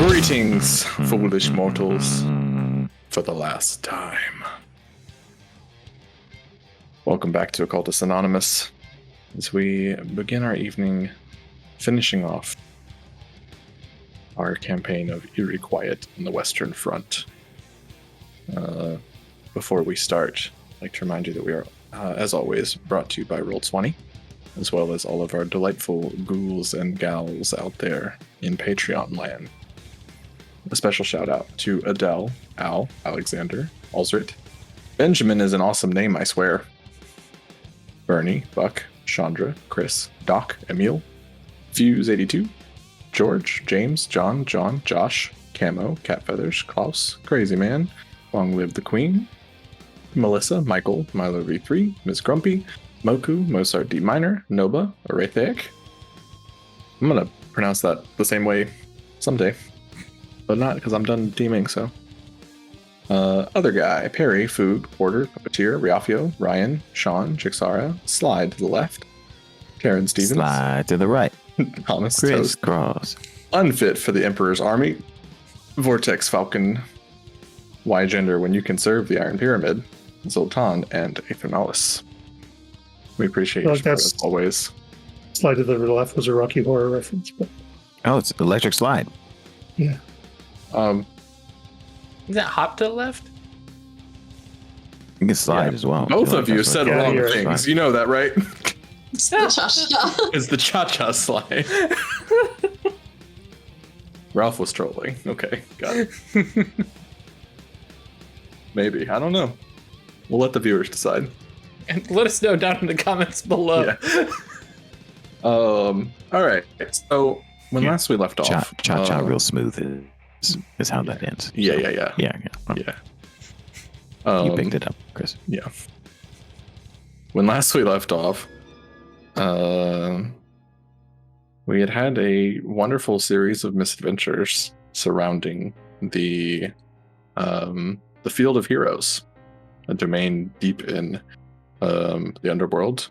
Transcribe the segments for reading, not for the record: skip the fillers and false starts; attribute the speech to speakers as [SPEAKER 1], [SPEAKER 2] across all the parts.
[SPEAKER 1] Greetings, foolish mortals, for the last time. Welcome back to Occultists Anonymous, as we begin our evening finishing off our campaign of Eerie Quiet on the Western Front. Before we start, I'd like to remind you that we are, as always, brought to you by Roll20, as well as all of our delightful ghouls and gals out there in Patreon land. A special shout out to Adele, Al, Alexander, Alzrit. Benjamin is an awesome name, I swear. Bernie, Buck, Chandra, Chris, Doc, Emil, Fuse82, George, James, John, Josh, Camo, Cat Feathers, Klaus, Crazy Man, Long Live the Queen, Melissa, Michael, Milo V3, Miss Grumpy, Moku, Mozart D Minor, Noba, Arethaic. I'm gonna pronounce that the same way someday, but not because I'm done teaming, so. Other guy, Perry, Food, Porter, Puppeteer, Riafio, Ryan, Sean, Jixara, Slide to the left, Karen Stevens,
[SPEAKER 2] Slide to the right,
[SPEAKER 1] Thomas
[SPEAKER 2] Chris
[SPEAKER 1] Toast,
[SPEAKER 2] Cross,
[SPEAKER 1] Unfit for the Emperor's Army, Vortex Falcon, Y Gender when you can serve the Iron Pyramid, Zoltan, and Aethernalis. We appreciate your support as always.
[SPEAKER 3] Slide to the left was a Rocky Horror reference, but
[SPEAKER 2] oh, it's Electric Slide.
[SPEAKER 3] yeah.
[SPEAKER 4] Is that hop to the left?
[SPEAKER 2] You can slide as well.
[SPEAKER 1] Both of you said wrong
[SPEAKER 3] you're
[SPEAKER 1] things.
[SPEAKER 2] right.
[SPEAKER 1] You know that, right?
[SPEAKER 5] It's the cha-cha.
[SPEAKER 1] It's the cha-cha slide. Ralph was trolling. Okay, got it. Maybe. I don't know. We'll let the viewers decide.
[SPEAKER 4] And let us know down in the comments below.
[SPEAKER 1] Yeah. All right. So when last we left off,
[SPEAKER 2] Cha real smooth is how that ends.
[SPEAKER 1] Yeah.
[SPEAKER 2] You picked it up, Chris.
[SPEAKER 1] Yeah. When last we left off, we had a wonderful series of misadventures surrounding the Field of Heroes, a domain deep in the underworld.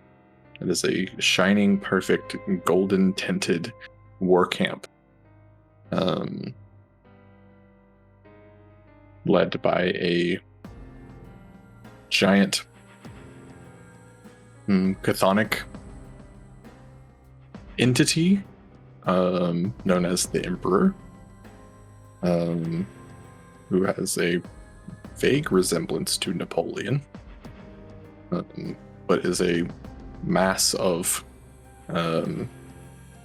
[SPEAKER 1] It is a shining, perfect, golden tinted war camp, led by a giant chthonic entity known as the Emperor, who has a vague resemblance to Napoleon, but is a mass of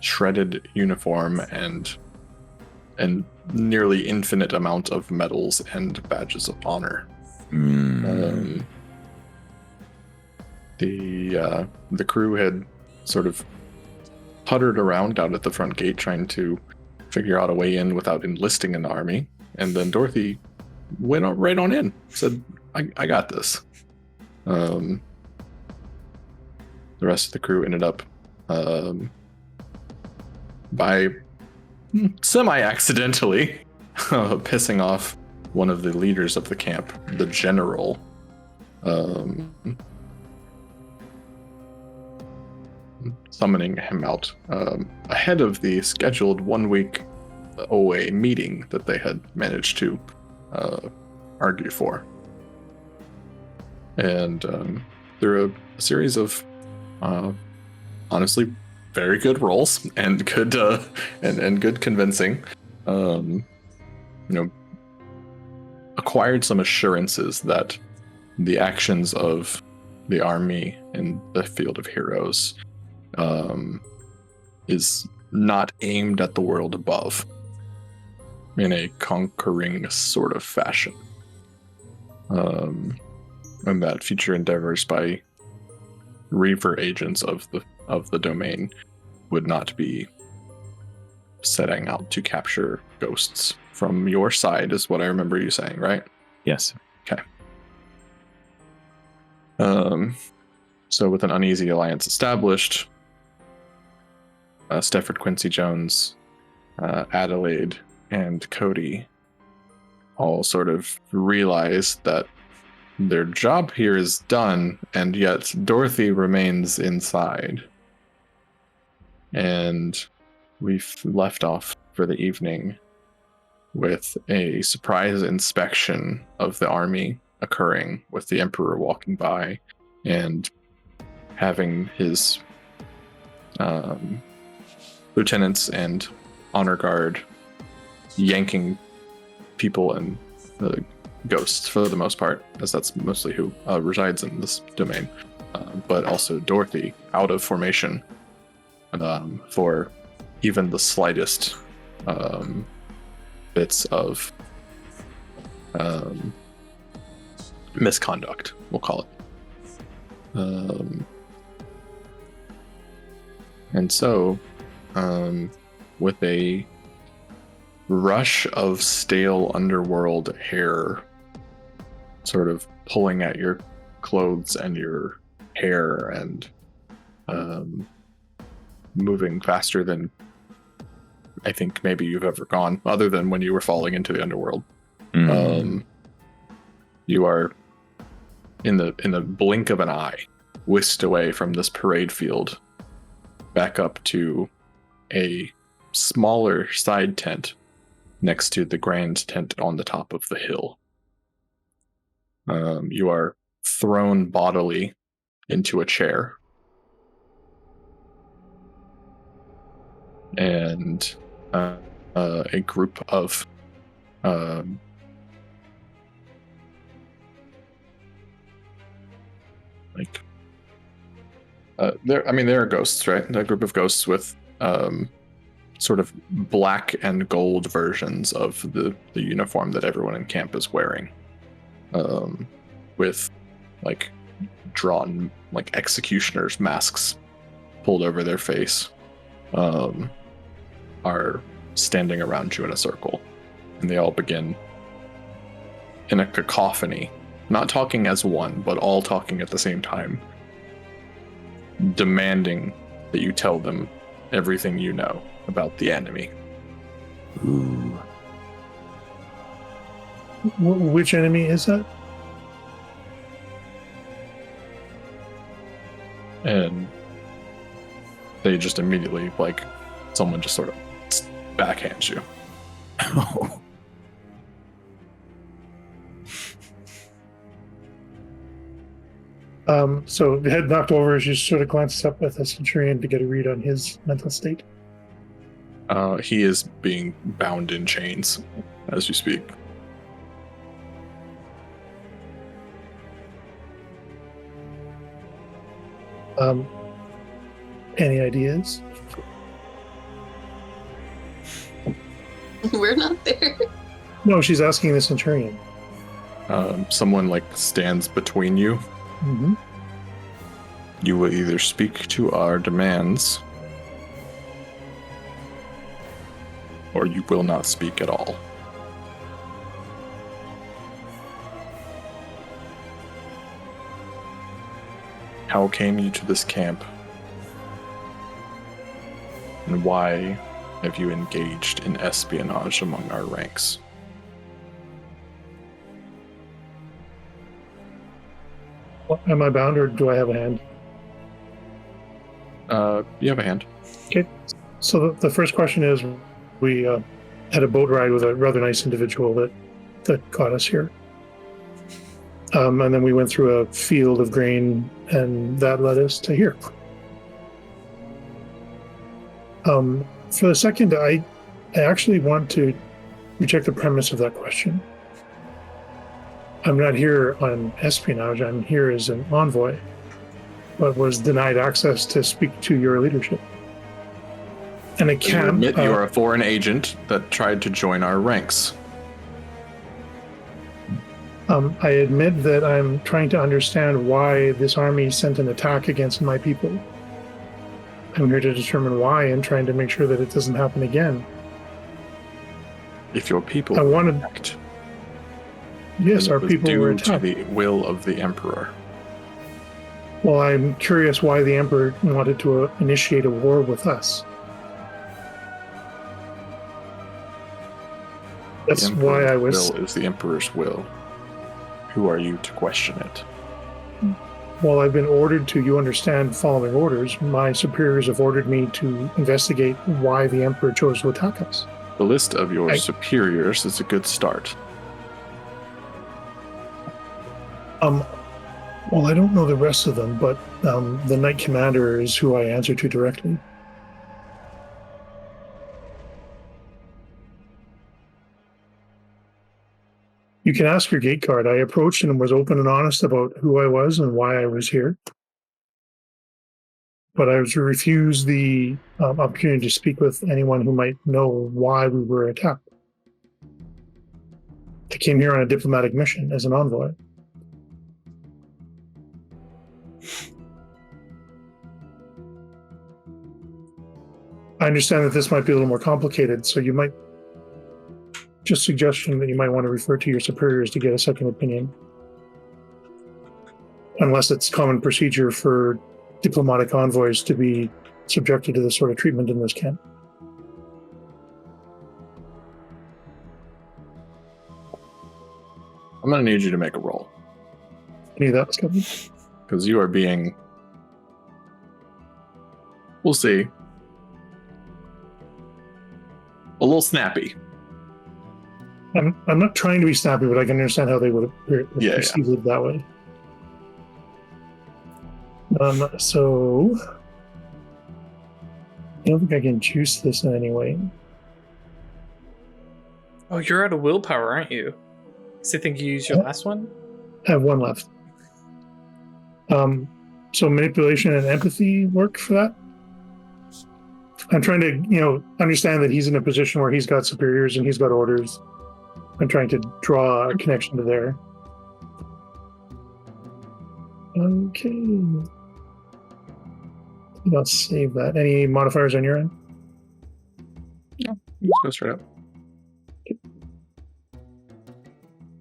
[SPEAKER 1] shredded uniform and nearly infinite amount of medals and badges of honor. The crew had sort of puttered around out at the front gate trying to figure out a way in without enlisting an army, and then Dorothy went right on in, said, I got this. The rest of the crew ended up by semi-accidentally pissing off one of the leaders of the camp, the general, summoning him out ahead of the scheduled 1 week OA meeting that they had managed to argue for. And through a series of honestly very good rolls and good and good convincing, acquired some assurances that the actions of the army in the Field of Heroes is not aimed at the world above in a conquering sort of fashion, and that future endeavors by Reaver agents of the domain would not be setting out to capture ghosts from your side, is what I remember you saying, right?
[SPEAKER 2] Yes.
[SPEAKER 1] Okay. So with an uneasy alliance established, Stefford Quincy Jones, Adelaide, and Cody all sort of realize that their job here is done, and yet Dorothy remains inside. And we've left off for the evening with a surprise inspection of the army occurring, with the Emperor walking by and having his lieutenants and honor guard yanking people and ghosts for the most part, as that's mostly who resides in this domain, but also Dorothy out of formation for even the slightest bits of misconduct, we'll call it. And so, with a rush of stale underworld hair sort of pulling at your clothes and your hair and moving faster than I think maybe you've ever gone, other than when you were falling into the underworld. You are in the blink of an eye whisked away from this parade field back up to a smaller side tent next to the grand tent on the top of the hill. You are thrown bodily into a chair. And a group of there are ghosts, right? A group of ghosts with sort of black and gold versions of the uniform that everyone in camp is wearing, with like drawn like executioners masks pulled over their face, are standing around you in a circle, and they all begin in a cacophony, not talking as one, but all talking at the same time, demanding that you tell them everything you know about the enemy.
[SPEAKER 2] Ooh.
[SPEAKER 3] Which enemy is that?
[SPEAKER 1] And they just immediately, like, someone just sort of backhands you.
[SPEAKER 2] Oh.
[SPEAKER 3] So the head knocked over as you sort of glances up at the Centurion to get a read on his mental state.
[SPEAKER 1] He is being bound in chains as you speak.
[SPEAKER 3] Any ideas?
[SPEAKER 5] We're not there.
[SPEAKER 3] No, she's asking the Centurion.
[SPEAKER 1] Someone like stands between you.
[SPEAKER 3] Mm-hmm.
[SPEAKER 1] You will either speak to our demands, or you will not speak at all. How came you to this camp? And why have you engaged in espionage among our ranks?
[SPEAKER 3] Am I bound, or do I have a hand?
[SPEAKER 1] You have a hand.
[SPEAKER 3] Okay. So the first question is, we had a boat ride with a rather nice individual that got us here. And then we went through a field of grain, and that led us to here. For the second, I actually want to reject the premise of that question. I'm not here on espionage. I'm here as an envoy, but was denied access to speak to your leadership. And I can't.
[SPEAKER 1] You admit you are a foreign agent that tried to join our ranks.
[SPEAKER 3] I admit that I'm trying to understand why this army sent an attack against my people. I'm here to determine why and trying to make sure that it doesn't happen again.
[SPEAKER 1] If your people attacked,
[SPEAKER 3] yes, our people were attacked.
[SPEAKER 1] Due to the will of the Emperor.
[SPEAKER 3] Well, I'm curious why the Emperor wanted to initiate a war with us. That's why I was.
[SPEAKER 1] Will is the Emperor's will. Who are you to question it?
[SPEAKER 3] Well, I've been ordered to, you understand, following orders. My superiors have ordered me to investigate why the Emperor chose to attack us.
[SPEAKER 1] The list of your superiors is a good start.
[SPEAKER 3] Well, I don't know the rest of them, but the Knight Commander is who I answer to directly. You can ask your gate guard. I approached and was open and honest about who I was and why I was here. But I was refused the opportunity to speak with anyone who might know why we were attacked. I came here on a diplomatic mission as an envoy. I understand that this might be a little more complicated, so you might just suggestion that you might want to refer to your superiors to get a second opinion. Unless it's common procedure for diplomatic envoys to be subjected to this sort of treatment in this camp.
[SPEAKER 1] I'm going to need you to make a roll.
[SPEAKER 3] I knew that was coming.
[SPEAKER 1] Because you are being... We'll see. A little snappy.
[SPEAKER 3] I'm not trying to be snappy, but I can understand how they would have perceived it that way. So I don't think I can juice this in any way.
[SPEAKER 4] Oh, you're out of willpower, aren't you? So I think you used your last one?
[SPEAKER 3] I have one left. So manipulation and empathy work for that? I'm trying to, understand that he's in a position where he's got superiors and he's got orders. I'm trying to draw a connection to there. Okay. Let's save that. Any modifiers on your end?
[SPEAKER 1] No, just go straight up.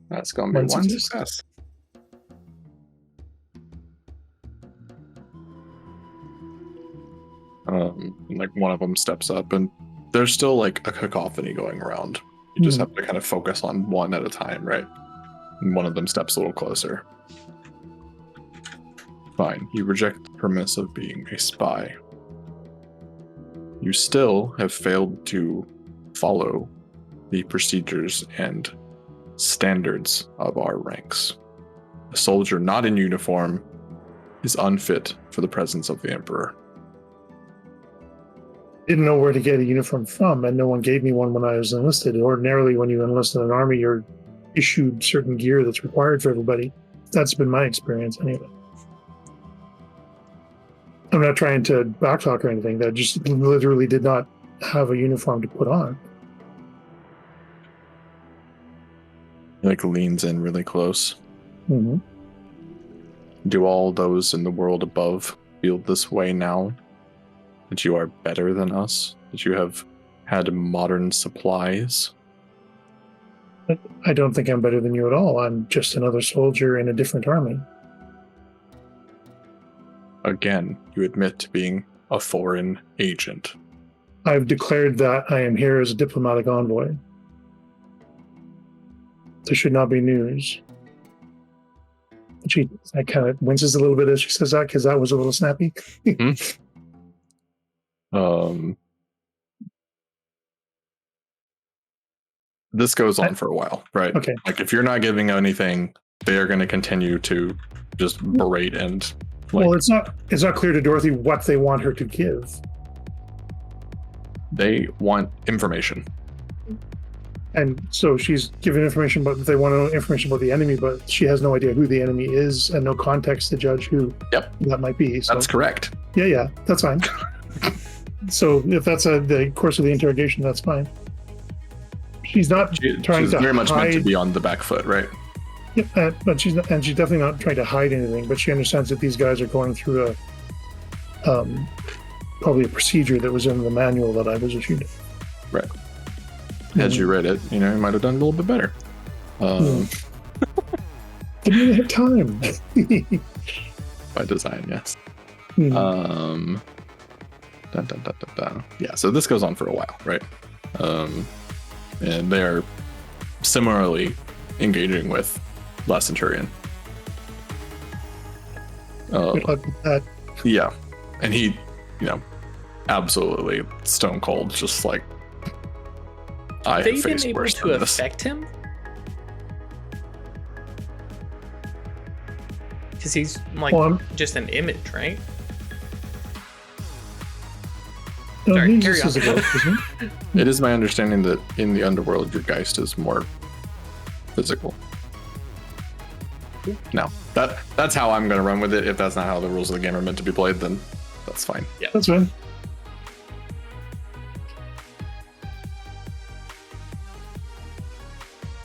[SPEAKER 1] That's going to be one success. Like one of them steps up, and there's still like a cacophony going around. You just have to kind of focus on one at a time, right? And one of them steps a little closer. Fine. You reject the premise of being a spy. You still have failed to follow the procedures and standards of our ranks. A soldier not in uniform is unfit for the presence of the Emperor.
[SPEAKER 3] Didn't know where to get a uniform from, and no one gave me one when I was enlisted. Ordinarily, when you enlist in an army, you're issued certain gear that's required for everybody. That's been my experience anyway. I'm not trying to backtalk or anything. I just literally did not have a uniform to put on.
[SPEAKER 1] He leans in really close.
[SPEAKER 3] Mm-hmm.
[SPEAKER 1] Do all those in the world above feel this way now? That you are better than us? That you have had modern supplies?
[SPEAKER 3] I don't think I'm better than you at all. I'm just another soldier in a different army. Again,
[SPEAKER 1] you admit to being a foreign agent.
[SPEAKER 3] I've declared that I am here as a diplomatic envoy. This should not be news. I kind of winces a little bit as she says that, because that was a little snappy.
[SPEAKER 1] Mm-hmm. This goes on for a while, right?
[SPEAKER 3] Okay.
[SPEAKER 1] If you're not giving anything, they are going to continue to just berate and.
[SPEAKER 3] Well, it's not clear to Dorothy what they want her to give.
[SPEAKER 1] They want information.
[SPEAKER 3] And so she's given information, but they want to know information about the enemy, but she has no idea who the enemy is and no context to judge who that might be. So.
[SPEAKER 1] That's correct.
[SPEAKER 3] Yeah, that's fine. So if that's the course of the interrogation, that's fine. She's not trying to
[SPEAKER 1] very much
[SPEAKER 3] hide.
[SPEAKER 1] meant to be on the back foot, right?
[SPEAKER 3] Yeah, but she's definitely not trying to hide anything. But she understands that these guys are going through probably a procedure that was in the manual that I was issued.
[SPEAKER 1] Right. Had you read it, you might have done a little bit better.
[SPEAKER 3] Didn't really have time.
[SPEAKER 1] By design, yes.
[SPEAKER 3] Mm.
[SPEAKER 1] Yeah, so this goes on for a while, right? And they are similarly engaging with Last Centurion.
[SPEAKER 3] Good luck with that.
[SPEAKER 1] Yeah, and he, absolutely stone cold, just I
[SPEAKER 4] Have they
[SPEAKER 1] have
[SPEAKER 4] been
[SPEAKER 1] faced
[SPEAKER 4] able
[SPEAKER 1] worse
[SPEAKER 4] to
[SPEAKER 1] than this.
[SPEAKER 4] affect him? Because he's like
[SPEAKER 3] Well,
[SPEAKER 4] just an image, right?
[SPEAKER 3] no,
[SPEAKER 4] Sorry,
[SPEAKER 3] he
[SPEAKER 4] carry
[SPEAKER 3] exists as a
[SPEAKER 4] on.
[SPEAKER 3] ghost, isn't he?
[SPEAKER 1] It is my understanding that in the underworld, your geist is more physical. No, that's how I'm going to run with it. If that's not how the rules of the game are meant to be played, then that's fine.
[SPEAKER 3] That's fine.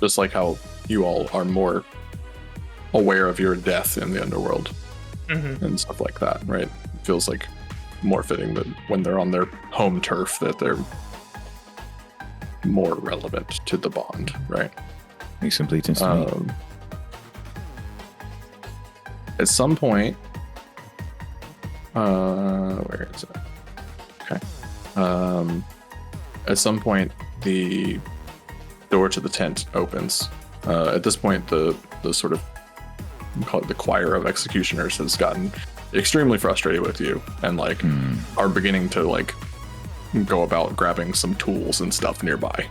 [SPEAKER 1] Just like how you all are more aware of your death in the underworld
[SPEAKER 4] Mm-hmm.
[SPEAKER 1] and stuff like that, right? It feels like more fitting that when they're on their home turf that they're more relevant to the bond, right?
[SPEAKER 2] Makes complete sense to me.
[SPEAKER 1] At some point, where is it? Okay. At some point, the door to the tent opens. At this point, the sort of, we call it the choir of executioners, has gotten extremely frustrated with you and like are beginning to like go about grabbing some tools and stuff nearby.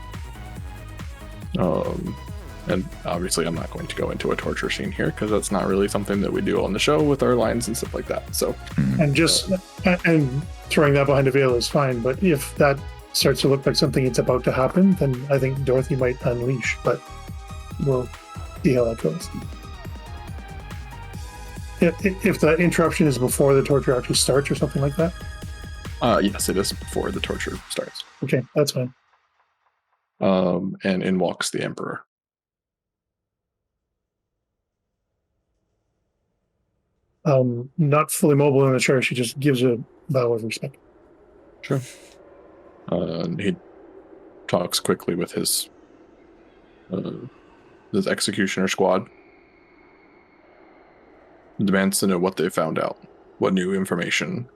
[SPEAKER 1] And obviously I'm not going to go into a torture scene here because that's not really something that we do on the show with our lines and stuff like that. So
[SPEAKER 3] And just and throwing that behind a veil is fine, but if that starts to look like something it's about to happen, then I think Dorothy might unleash, but we'll see how that goes. If the interruption is before the torture actually starts or something like that,
[SPEAKER 1] yes, it is before the torture starts.
[SPEAKER 3] okay, that's fine.
[SPEAKER 1] And in walks the Emperor.
[SPEAKER 3] Not fully mobile in the chair, she just gives a bow of respect.
[SPEAKER 1] Sure. He talks quickly with his executioner squad. Demands to know what they found out, what new information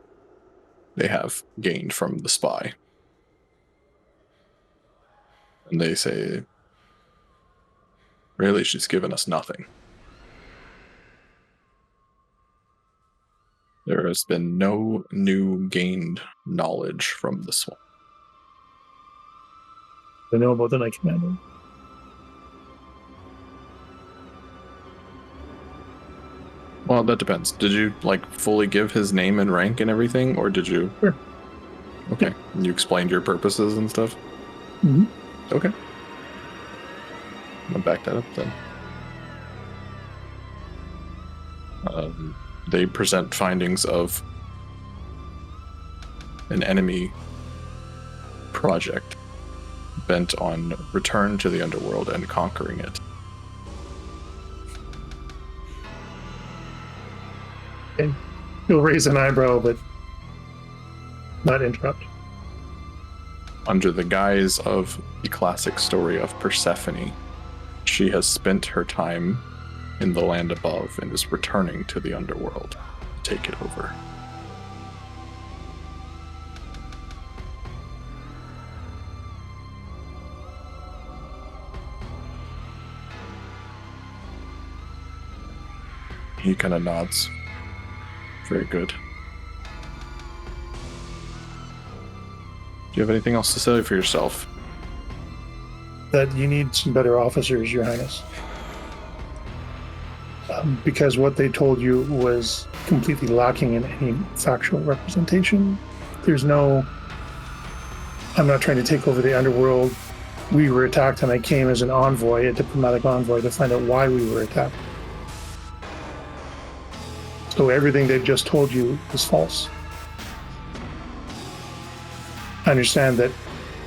[SPEAKER 1] they have gained from the spy. And they say, really, she's given us nothing. There has been no new gained knowledge from this one.
[SPEAKER 3] I know about the Night Commander.
[SPEAKER 1] Well, that depends. Did you like fully give his name and rank and everything, or did you?
[SPEAKER 3] Sure.
[SPEAKER 1] Okay. And you explained your purposes and stuff?
[SPEAKER 3] Mm-hmm.
[SPEAKER 1] Okay. I'll back that up then. They present findings of an enemy project bent on return to the underworld and conquering it.
[SPEAKER 3] Okay. He'll raise an eyebrow, but not interrupt.
[SPEAKER 1] Under the guise of the classic story of Persephone, she has spent her time in the land above and is returning to the underworld to take it over. He kind of nods. Very good. Do you have anything else to say for yourself?
[SPEAKER 3] That you need some better officers, Your Highness. Because what they told you was completely lacking in any factual representation. There's no, I'm not trying to take over the underworld. We were attacked and I came as an envoy, a diplomatic envoy, to find out why we were attacked. So everything they've just told you is false. I understand that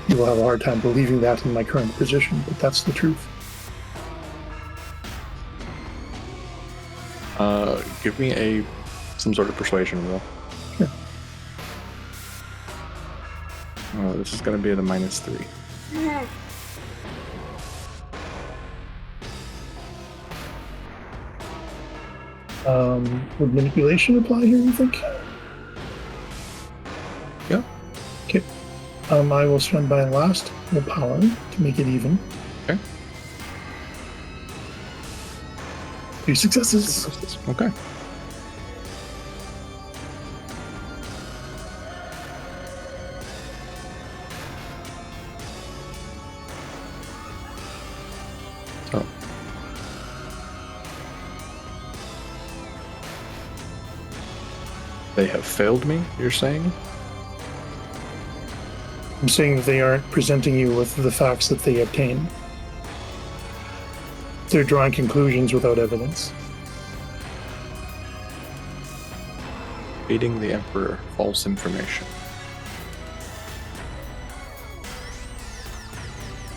[SPEAKER 3] you will have a hard time believing that in my current position, but that's the truth.
[SPEAKER 1] Give me some sort of persuasion roll.
[SPEAKER 3] Sure.
[SPEAKER 1] This is going to be at a -3.
[SPEAKER 3] Would manipulation apply here, you think?
[SPEAKER 1] Yeah.
[SPEAKER 3] Okay. I will spend my last willpower to make it even.
[SPEAKER 1] Okay.
[SPEAKER 3] 3 successes.
[SPEAKER 1] Okay. They have failed me, you're saying?
[SPEAKER 3] I'm saying that they aren't presenting you with the facts that they obtained. They're drawing conclusions without evidence.
[SPEAKER 1] Feeding the Emperor false information.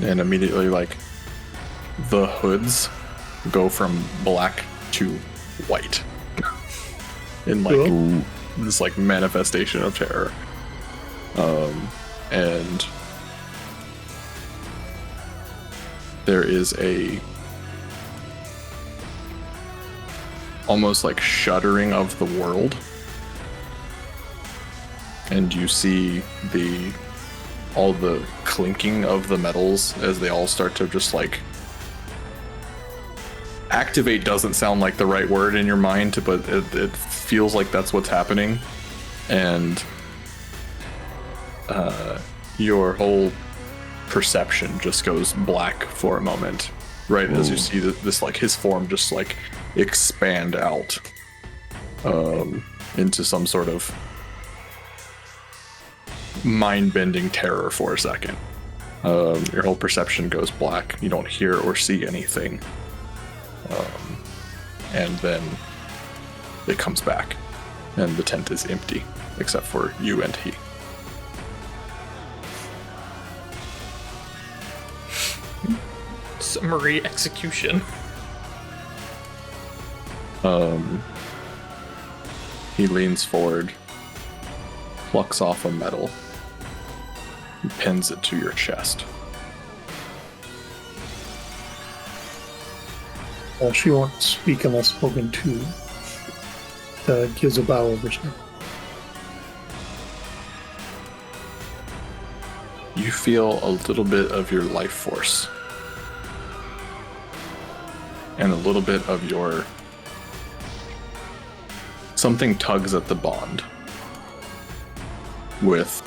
[SPEAKER 1] And immediately, like, the hoods go from black to white. In, like,
[SPEAKER 3] Cool.
[SPEAKER 1] this, like, manifestation of terror. And there is a almost like shuddering of the world, and you see all the clinking of the metals as they all start to just like activate. Doesn't sound like the right word in your mind, but it feels like that's what's happening. And your whole perception just goes black for a moment, right? As you see this like his form just like expand out into some sort of mind-bending terror for a second. Your whole perception goes black. You don't hear or see anything. And then it comes back, and the tent is empty, except for you and he.
[SPEAKER 4] Summary execution.
[SPEAKER 1] He leans forward, plucks off a medal, and pins it to your chest.
[SPEAKER 3] Well, she won't speak unless spoken to. Gives a bow over to her.
[SPEAKER 1] You feel a little bit of your life force and a little bit of your... Something tugs at the bond with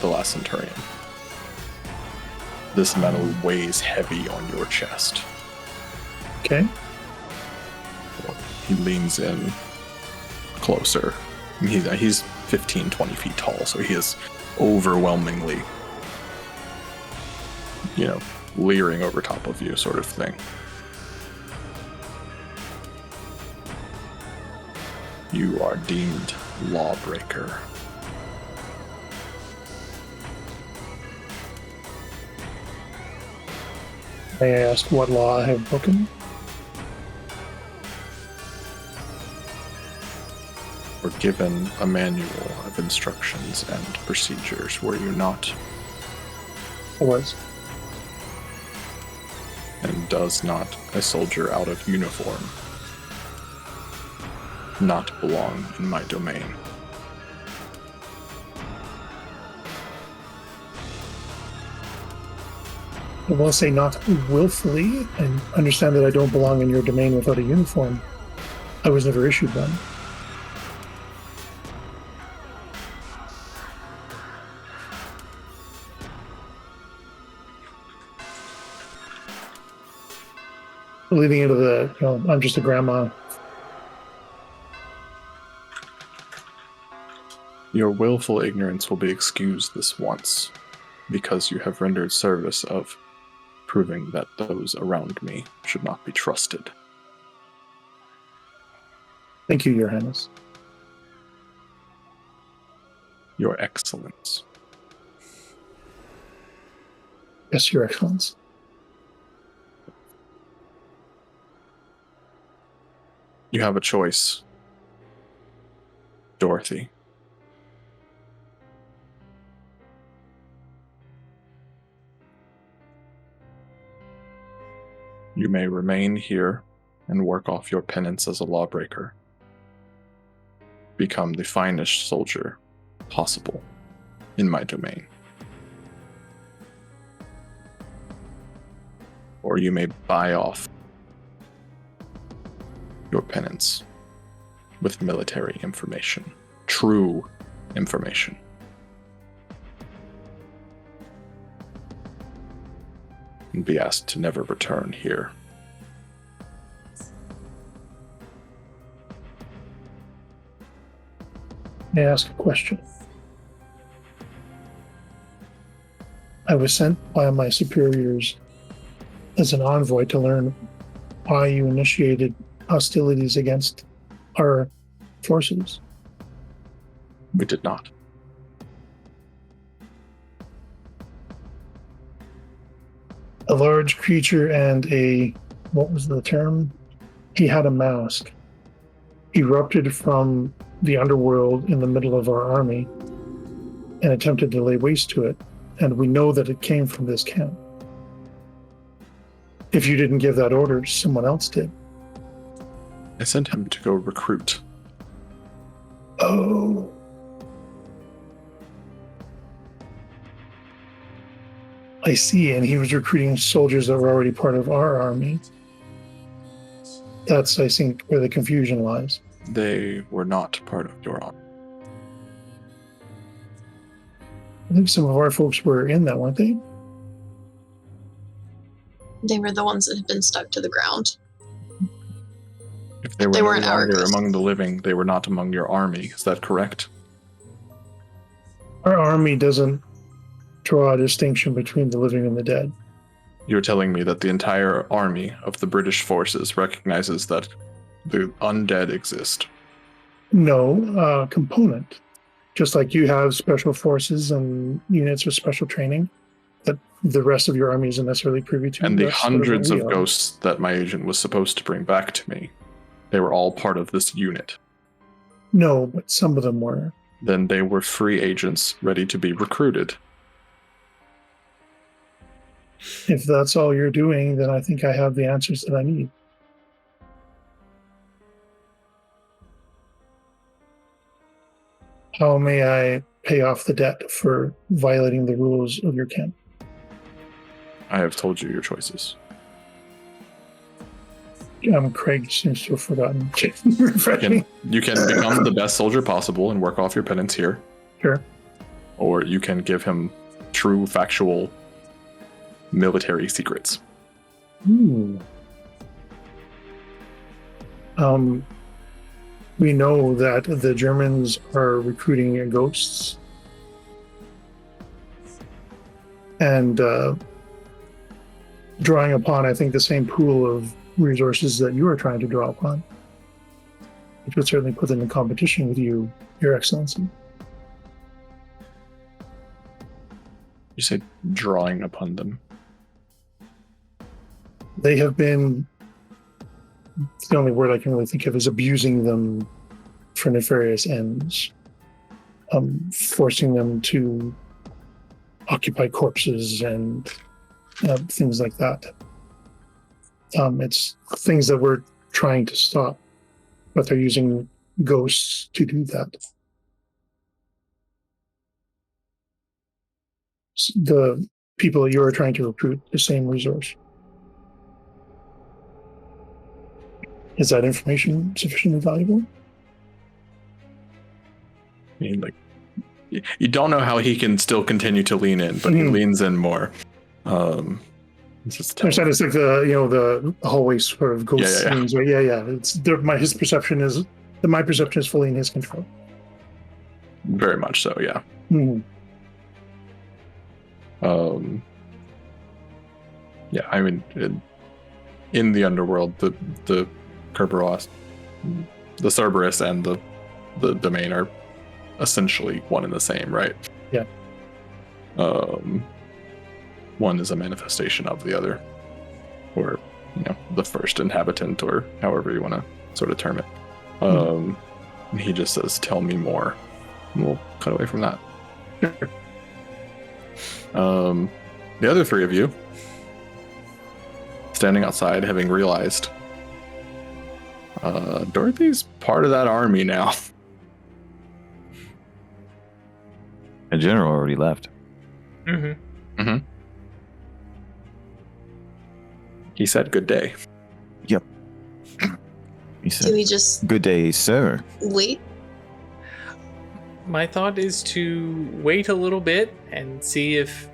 [SPEAKER 1] the last Centurion. This metal weighs heavy on your chest.
[SPEAKER 3] Okay.
[SPEAKER 1] He leans in closer. He's 15, 20 feet tall, so he is overwhelmingly, leering over top of you sort of thing. You are deemed lawbreaker.
[SPEAKER 3] May I ask what law I have broken?
[SPEAKER 1] Were given a manual of instructions and procedures, were you not?
[SPEAKER 3] I was.
[SPEAKER 1] And does not a soldier out of uniform not belong in my domain?
[SPEAKER 3] I will say not willfully, and understand that I don't belong in your domain without a uniform. I was never issued one. Leading into the, I'm just a grandma.
[SPEAKER 1] Your willful ignorance will be excused this once, because you have rendered service of proving that those around me should not be trusted.
[SPEAKER 3] Thank you, Your Highness.
[SPEAKER 1] Your Excellence.
[SPEAKER 3] Yes, Your Excellence.
[SPEAKER 1] You have a choice, Dorothy. You may remain here and work off your penance as a lawbreaker. Become the finest soldier possible in my domain. Or you may buy off your penance with military information. True information. And be asked to never return here.
[SPEAKER 3] May I ask a question? I was sent by my superiors as an envoy to learn why you initiated hostilities against our forces.
[SPEAKER 1] We did not.
[SPEAKER 3] A large creature and what was the term? He had a mask. Erupted from the underworld in the middle of our army and attempted to lay waste to it. And we know that it came from this camp. If you didn't give that order, someone else did.
[SPEAKER 1] I sent him to go recruit.
[SPEAKER 3] Oh. I see, and he was recruiting soldiers that were already part of our army. That's, I think, where the confusion lies.
[SPEAKER 1] They were not part of your army.
[SPEAKER 3] I think some of our folks were in that, weren't they?
[SPEAKER 5] They were the ones that had been stuck to the ground.
[SPEAKER 1] If they were
[SPEAKER 5] They
[SPEAKER 1] no
[SPEAKER 5] weren't our
[SPEAKER 1] longer
[SPEAKER 5] group.
[SPEAKER 1] among the living, they were not among your army. Is that correct?
[SPEAKER 3] Our army doesn't draw a distinction between the living and the dead.
[SPEAKER 1] You're telling me that the entire army of the British forces recognizes that the undead exist.
[SPEAKER 3] No, component. Just like you have special forces and units with special training that the rest of your army isn't necessarily privy to.
[SPEAKER 1] And the
[SPEAKER 3] That's sort
[SPEAKER 1] hundreds
[SPEAKER 3] what
[SPEAKER 1] of
[SPEAKER 3] we are.
[SPEAKER 1] ghosts that my agent was supposed to bring back to me, they were all part of this unit.
[SPEAKER 3] No, but some of them were.
[SPEAKER 1] Then they were free agents ready to be recruited.
[SPEAKER 3] If that's all you're doing, then I think I have the answers that I need. How may I pay off the debt for violating the rules of your camp?
[SPEAKER 1] I have told you your choices.
[SPEAKER 3] Craig seems to have forgotten. Refresh me.
[SPEAKER 1] You can become the best soldier possible and work off your penance here,
[SPEAKER 3] Sure.
[SPEAKER 1] or you can give him true, factual military secrets.
[SPEAKER 3] Ooh. We know that the Germans are recruiting ghosts and drawing upon, I think, the same pool of resources that you are trying to draw upon, which would certainly put them in competition with you, Your Excellency.
[SPEAKER 1] You say drawing upon them.
[SPEAKER 3] They have been, the only word I can really think of is abusing them for nefarious ends, forcing them to occupy corpses and things like that. It's things that we're trying to stop, but they're using ghosts to do that. The people that you are trying to recruit, the same resource. Is that information sufficiently valuable?
[SPEAKER 1] I mean, like, you don't know how he can still continue to lean in, but he leans in more. It's just
[SPEAKER 3] I understand it's like the hallway sort of ghost
[SPEAKER 1] Yeah.
[SPEAKER 3] scenes. Right? Yeah. It's his perception is my perception is fully in his control.
[SPEAKER 1] very much so, yeah.
[SPEAKER 3] Mhm.
[SPEAKER 1] Yeah, I mean, in the underworld, the Kerberos, the Cerberus, and the domain are essentially one and the same, right?
[SPEAKER 3] Yeah.
[SPEAKER 1] One is a manifestation of the other, or the first inhabitant, or however you want to sort of term it. And he just says, "Tell me more," and we'll cut away from that. The other three of you, standing outside, having realized Dorothy's part of that army now.
[SPEAKER 2] The general already left.
[SPEAKER 4] Mm-hmm.
[SPEAKER 1] He said, "Good day."
[SPEAKER 2] He
[SPEAKER 5] Do
[SPEAKER 2] said,
[SPEAKER 5] we just
[SPEAKER 2] "Good day, sir."
[SPEAKER 5] wait?
[SPEAKER 4] My thought is to wait a little bit and see if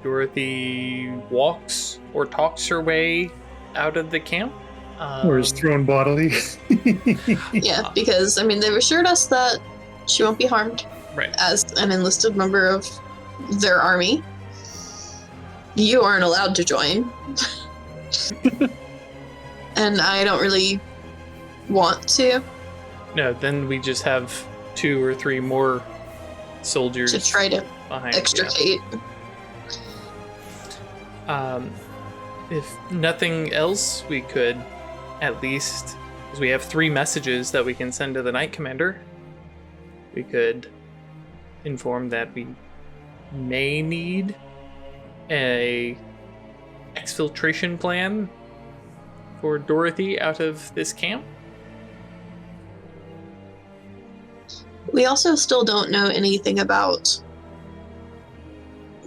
[SPEAKER 4] Dorothy walks or talks her way out of the camp.
[SPEAKER 3] Or is thrown bodily.
[SPEAKER 5] Yeah, because they've assured us that She won't be harmed
[SPEAKER 4] Right.
[SPEAKER 5] as an enlisted member of their army. You aren't allowed to join. And I don't really want to.
[SPEAKER 4] No, then we just have 2 or 3 more soldiers
[SPEAKER 5] To try to
[SPEAKER 4] behind.
[SPEAKER 5] extricate.
[SPEAKER 4] Yeah. If nothing else, we could at least, because we have 3 messages that we can send to the Knight Commander, we could inform that we may need a exfiltration plan for Dorothy out of this camp.
[SPEAKER 5] We also still don't know anything about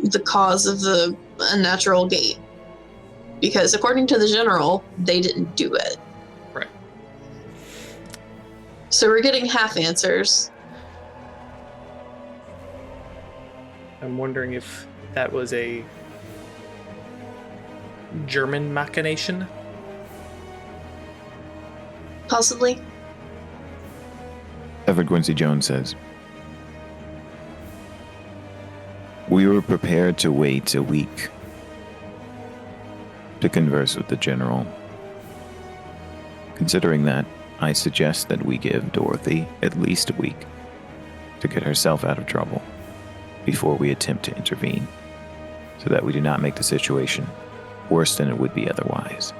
[SPEAKER 5] the cause of the unnatural gate. Because according to the general, they didn't do it.
[SPEAKER 4] Right.
[SPEAKER 5] So we're getting half answers.
[SPEAKER 4] I'm wondering if that was a German machination.
[SPEAKER 5] Possibly.
[SPEAKER 2] Everett Quincy Jones says, "We were prepared to wait a week to converse with the general. Considering that, I suggest that we give Dorothy at least a week to get herself out of trouble before we attempt to intervene, so that we do not make the situation worse than it would be otherwise."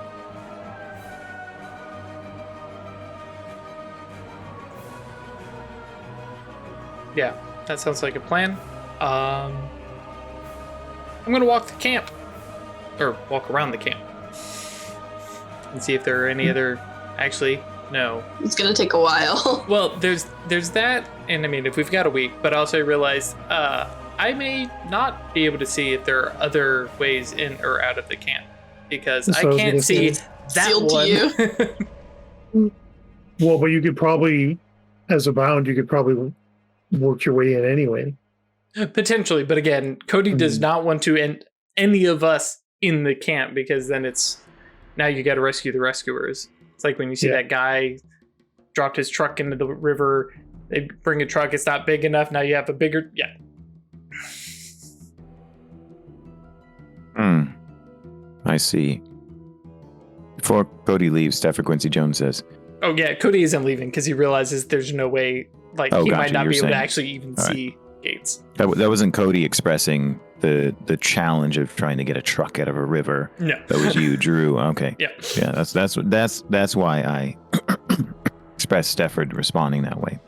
[SPEAKER 4] Yeah, that sounds like a plan. I'm gonna walk the camp, or walk around the camp, and see if there are any other. Actually, no.
[SPEAKER 5] It's gonna take a while.
[SPEAKER 4] Well, there's that, and I mean, if we've got a week, but also I realized I may not be able to see if there are other ways in or out of the camp because
[SPEAKER 3] So I
[SPEAKER 4] I
[SPEAKER 3] was
[SPEAKER 4] can't
[SPEAKER 3] gonna
[SPEAKER 4] see
[SPEAKER 3] say,
[SPEAKER 4] that
[SPEAKER 5] sealed to
[SPEAKER 4] one.
[SPEAKER 3] Well, but you could probably, as a bound, you could probably work your way in anyway.
[SPEAKER 4] Potentially, but again, Cody does not want to end any of us in the camp because then it's now you got to rescue the rescuers. It's like when you see that guy dropped his truck into the river. They bring a truck, it's not big enough. Now you have a bigger,
[SPEAKER 2] I see. Before Cody leaves, Stafford Quincy Jones says,
[SPEAKER 4] Oh yeah, Cody isn't leaving because he realizes there's no way, like
[SPEAKER 2] Oh,
[SPEAKER 4] he
[SPEAKER 2] gotcha,
[SPEAKER 4] might not
[SPEAKER 2] you're
[SPEAKER 4] be able to
[SPEAKER 2] saying-
[SPEAKER 4] actually even
[SPEAKER 2] All right.
[SPEAKER 4] see gates.
[SPEAKER 2] that wasn't Cody expressing the challenge of trying to get a truck out of a river.
[SPEAKER 4] No.
[SPEAKER 2] That was you, Drew. Okay.
[SPEAKER 4] Yeah.
[SPEAKER 2] Yeah, that's why I expressed Stafford responding that way.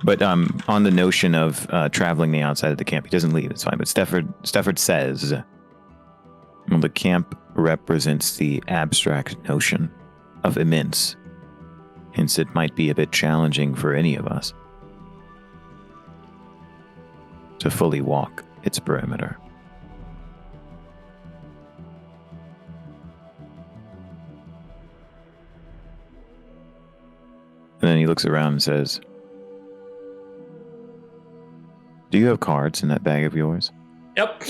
[SPEAKER 2] But on the notion of traveling the outside of the camp, he doesn't leave. It's fine. But Stafford says, well, the camp represents the abstract notion of immense. Hence, it might be a bit challenging for any of us to fully walk its perimeter. And then he looks around and says, "Do you have cards in that bag of yours?"
[SPEAKER 4] Yep.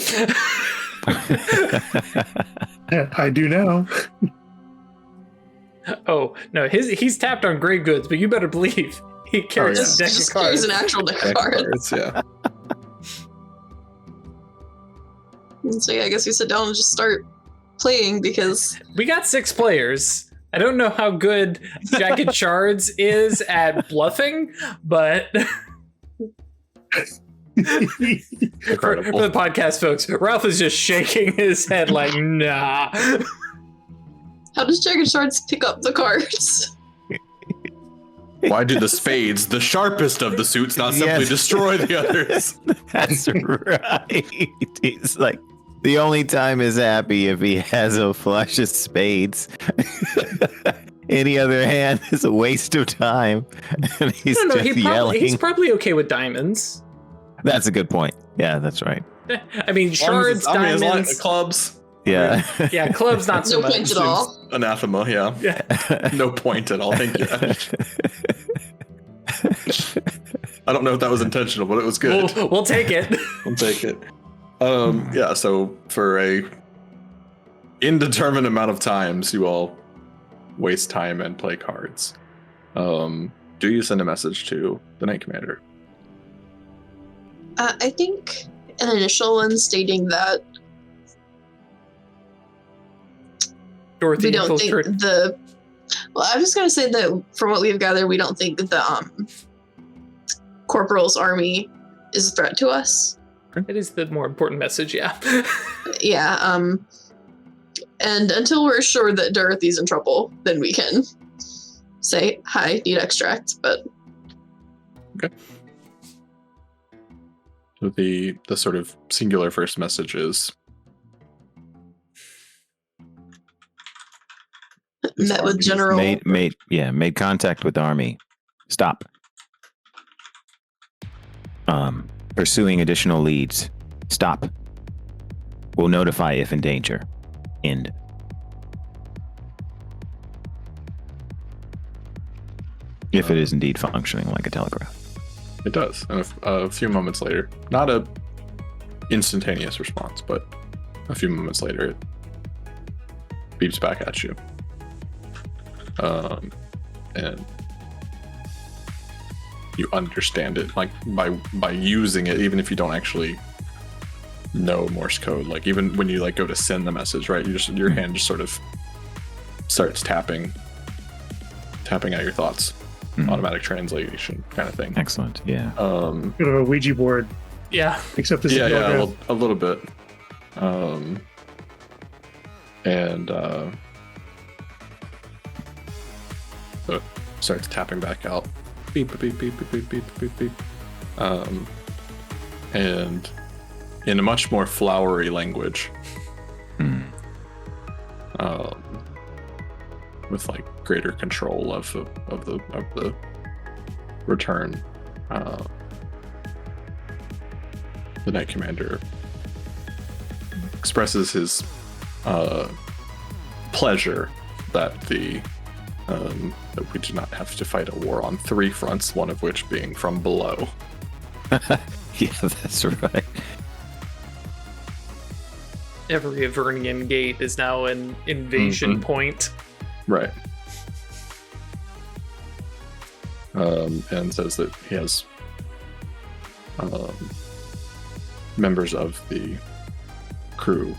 [SPEAKER 3] Yeah, I do now.
[SPEAKER 4] Oh no, he's tapped on gray goods, but you better believe he carries
[SPEAKER 1] yeah.
[SPEAKER 4] a deck
[SPEAKER 5] Just
[SPEAKER 4] of cards.
[SPEAKER 5] carries an actual deck of cards.
[SPEAKER 1] Yeah.
[SPEAKER 5] And so yeah, I guess we sit down and just start playing because
[SPEAKER 4] We got 6 players. I don't know how good Jack of Shards is at bluffing, but for
[SPEAKER 1] Incredible.
[SPEAKER 4] the podcast folks, Ralph is just shaking his head like, nah.
[SPEAKER 5] how does Jagged Shards pick up the cards?
[SPEAKER 1] Why do the spades, the sharpest of the suits, not simply
[SPEAKER 2] Yes.
[SPEAKER 1] destroy the others?
[SPEAKER 2] That's right. He's like, the only time is happy if he has a flush of spades. Any other hand is a waste of time. And he's
[SPEAKER 4] No,
[SPEAKER 2] just yelling.
[SPEAKER 4] he's probably okay with diamonds.
[SPEAKER 2] That's a good point. Yeah, that's right.
[SPEAKER 4] I mean, shards,
[SPEAKER 1] As long as
[SPEAKER 4] diamonds.
[SPEAKER 1] clubs,
[SPEAKER 2] Yeah.
[SPEAKER 4] Yeah, clubs not so
[SPEAKER 5] No
[SPEAKER 4] much.
[SPEAKER 5] points at all.
[SPEAKER 1] anathema, yeah.
[SPEAKER 4] Yeah.
[SPEAKER 1] No point at all, thank you. I don't know if that was intentional, but it was good.
[SPEAKER 4] We'll take it.
[SPEAKER 1] We'll take it. Yeah, so for a indeterminate amount of times, you all waste time and play cards. do you send a message to the Knight Commander?
[SPEAKER 5] I think an initial one stating that
[SPEAKER 4] Dorothy
[SPEAKER 5] we don't think
[SPEAKER 4] infiltrated.
[SPEAKER 5] Well, I'm just going to say that from what we've gathered, we don't think the Corporal's army is a threat to us.
[SPEAKER 4] It is the more important message, yeah.
[SPEAKER 5] Yeah, and until we're sure that Dorothy's in trouble, then we can say, hi, need extract, but...
[SPEAKER 1] Okay. So the sort of singular first message is...
[SPEAKER 5] Met with General...
[SPEAKER 2] Made contact with the army. Stop. Pursuing additional leads. Stop. We'll notify if in danger. End. If it is indeed functioning like a telegraph.
[SPEAKER 1] It does. And a few moments later, not a instantaneous response, but a few moments later, it beeps back at you. And you understand it, like by using it, even if you don't actually know Morse code. Like even when you like go to send the message, right? Your hand just sort of starts tapping out your thoughts.
[SPEAKER 2] Mhm.
[SPEAKER 1] Automatic translation kind of thing.
[SPEAKER 2] Excellent. Yeah.
[SPEAKER 3] Bit of a Ouija board,
[SPEAKER 4] Yeah.
[SPEAKER 3] except this is
[SPEAKER 1] Yeah,
[SPEAKER 3] telegraph.
[SPEAKER 1] a little bit. So it starts tapping back out. Beep, beep, beep, beep, beep, beep, beep, beep. And in a much more flowery language,
[SPEAKER 2] Hmm.
[SPEAKER 1] with like greater control of the return, the Knight Commander expresses his pleasure that that we do not have to fight a war on 3 fronts, one of which being from below.
[SPEAKER 2] Yeah, that's right.
[SPEAKER 4] Every Avernian gate is now an invasion point.
[SPEAKER 1] Right. And says that he has members of the crew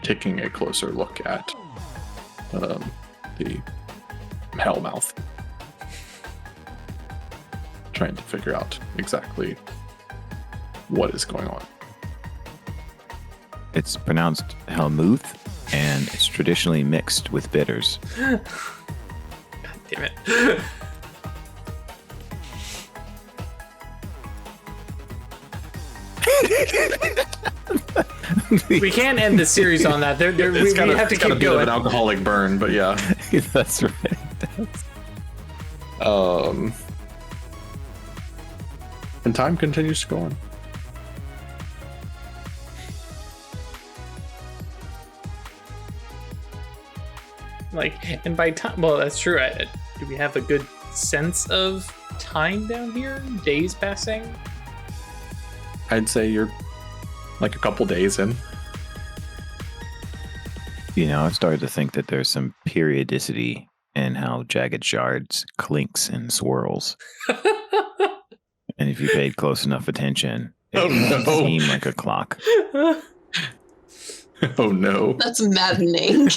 [SPEAKER 1] taking a closer look at the Hellmouth, trying to figure out exactly what is going on.
[SPEAKER 2] It's pronounced Helmuth, and it's traditionally mixed with bitters.
[SPEAKER 4] God damn it. We can't end the series on that. We have to keep
[SPEAKER 1] a bit of
[SPEAKER 4] going.
[SPEAKER 1] an alcoholic burn, but yeah.
[SPEAKER 2] That's right.
[SPEAKER 1] And time continues to go on.
[SPEAKER 4] And by time, well, that's true. Do we have a good sense of time down here? Days passing?
[SPEAKER 1] I'd say you're like a couple days in.
[SPEAKER 2] You know, I've started to think that there's some periodicity in how Jagged Shards clinks and swirls. And if you paid close enough attention, it would seem like a clock.
[SPEAKER 1] Oh no.
[SPEAKER 5] That's maddening.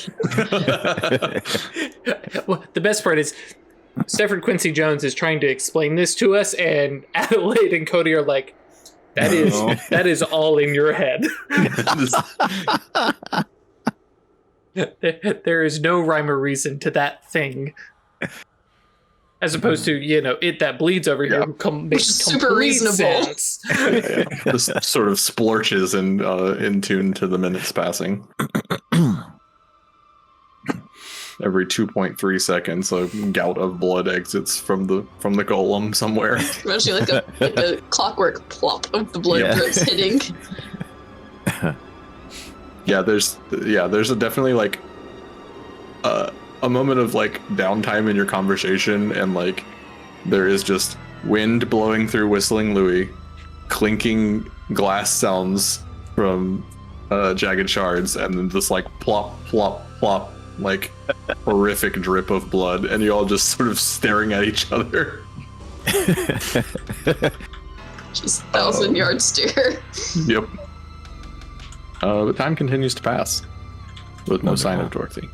[SPEAKER 4] Well, the best part is Stefford Quincy Jones is trying to explain this to us, and Adelaide and Cody are like, that is all in your head. There is no rhyme or reason to that thing. As opposed to, it that bleeds over here makes
[SPEAKER 5] Super
[SPEAKER 4] complete
[SPEAKER 5] reasonable.
[SPEAKER 4] sense.
[SPEAKER 1] This sort of splorches in tune to the minutes passing. Every 2.3 seconds, a gout of blood exits from the golem somewhere.
[SPEAKER 5] Imagine like a clockwork plop of the blood drips hitting.
[SPEAKER 1] There's definitely like a moment of like downtime in your conversation, and like there is just wind blowing through Whistling Louis, clinking glass sounds from Jagged Shards, and then just like plop, plop, plop, like horrific drip of blood, and you all just sort of staring at each other.
[SPEAKER 5] Just 1,000-yard stare.
[SPEAKER 1] Yep. The time continues to pass with no sign of Dorothy.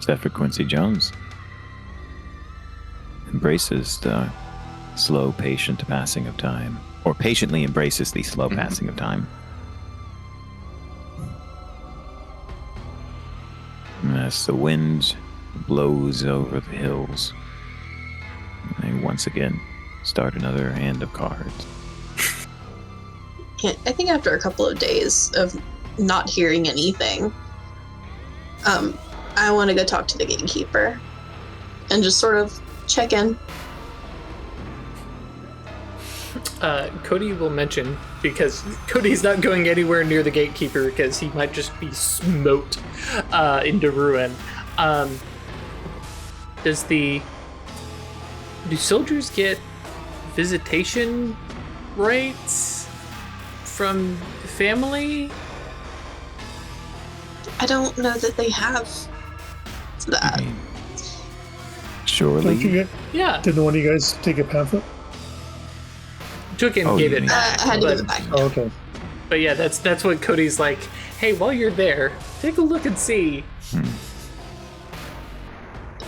[SPEAKER 2] Stafford Quincy Jones embraces the slow, patient passing of time, or patiently embraces the slow passing of time. And as the wind blows over the hills, they once again start another hand of cards.
[SPEAKER 5] I think after a couple of days of not hearing anything, I want to go talk to the gatekeeper and just sort of check in.
[SPEAKER 4] Cody will mention, because Cody's not going anywhere near the gatekeeper because he might just be smote into ruin. Do soldiers get visitation rights from family?
[SPEAKER 5] I don't know that they have that.
[SPEAKER 2] I mean, surely.
[SPEAKER 4] Yeah.
[SPEAKER 3] Didn't one of you guys take a pamphlet?
[SPEAKER 4] Took and gave it back.
[SPEAKER 5] I had to give it back.
[SPEAKER 3] Oh, okay.
[SPEAKER 4] But yeah, that's what Cody's like, hey, while you're there, take a look and see.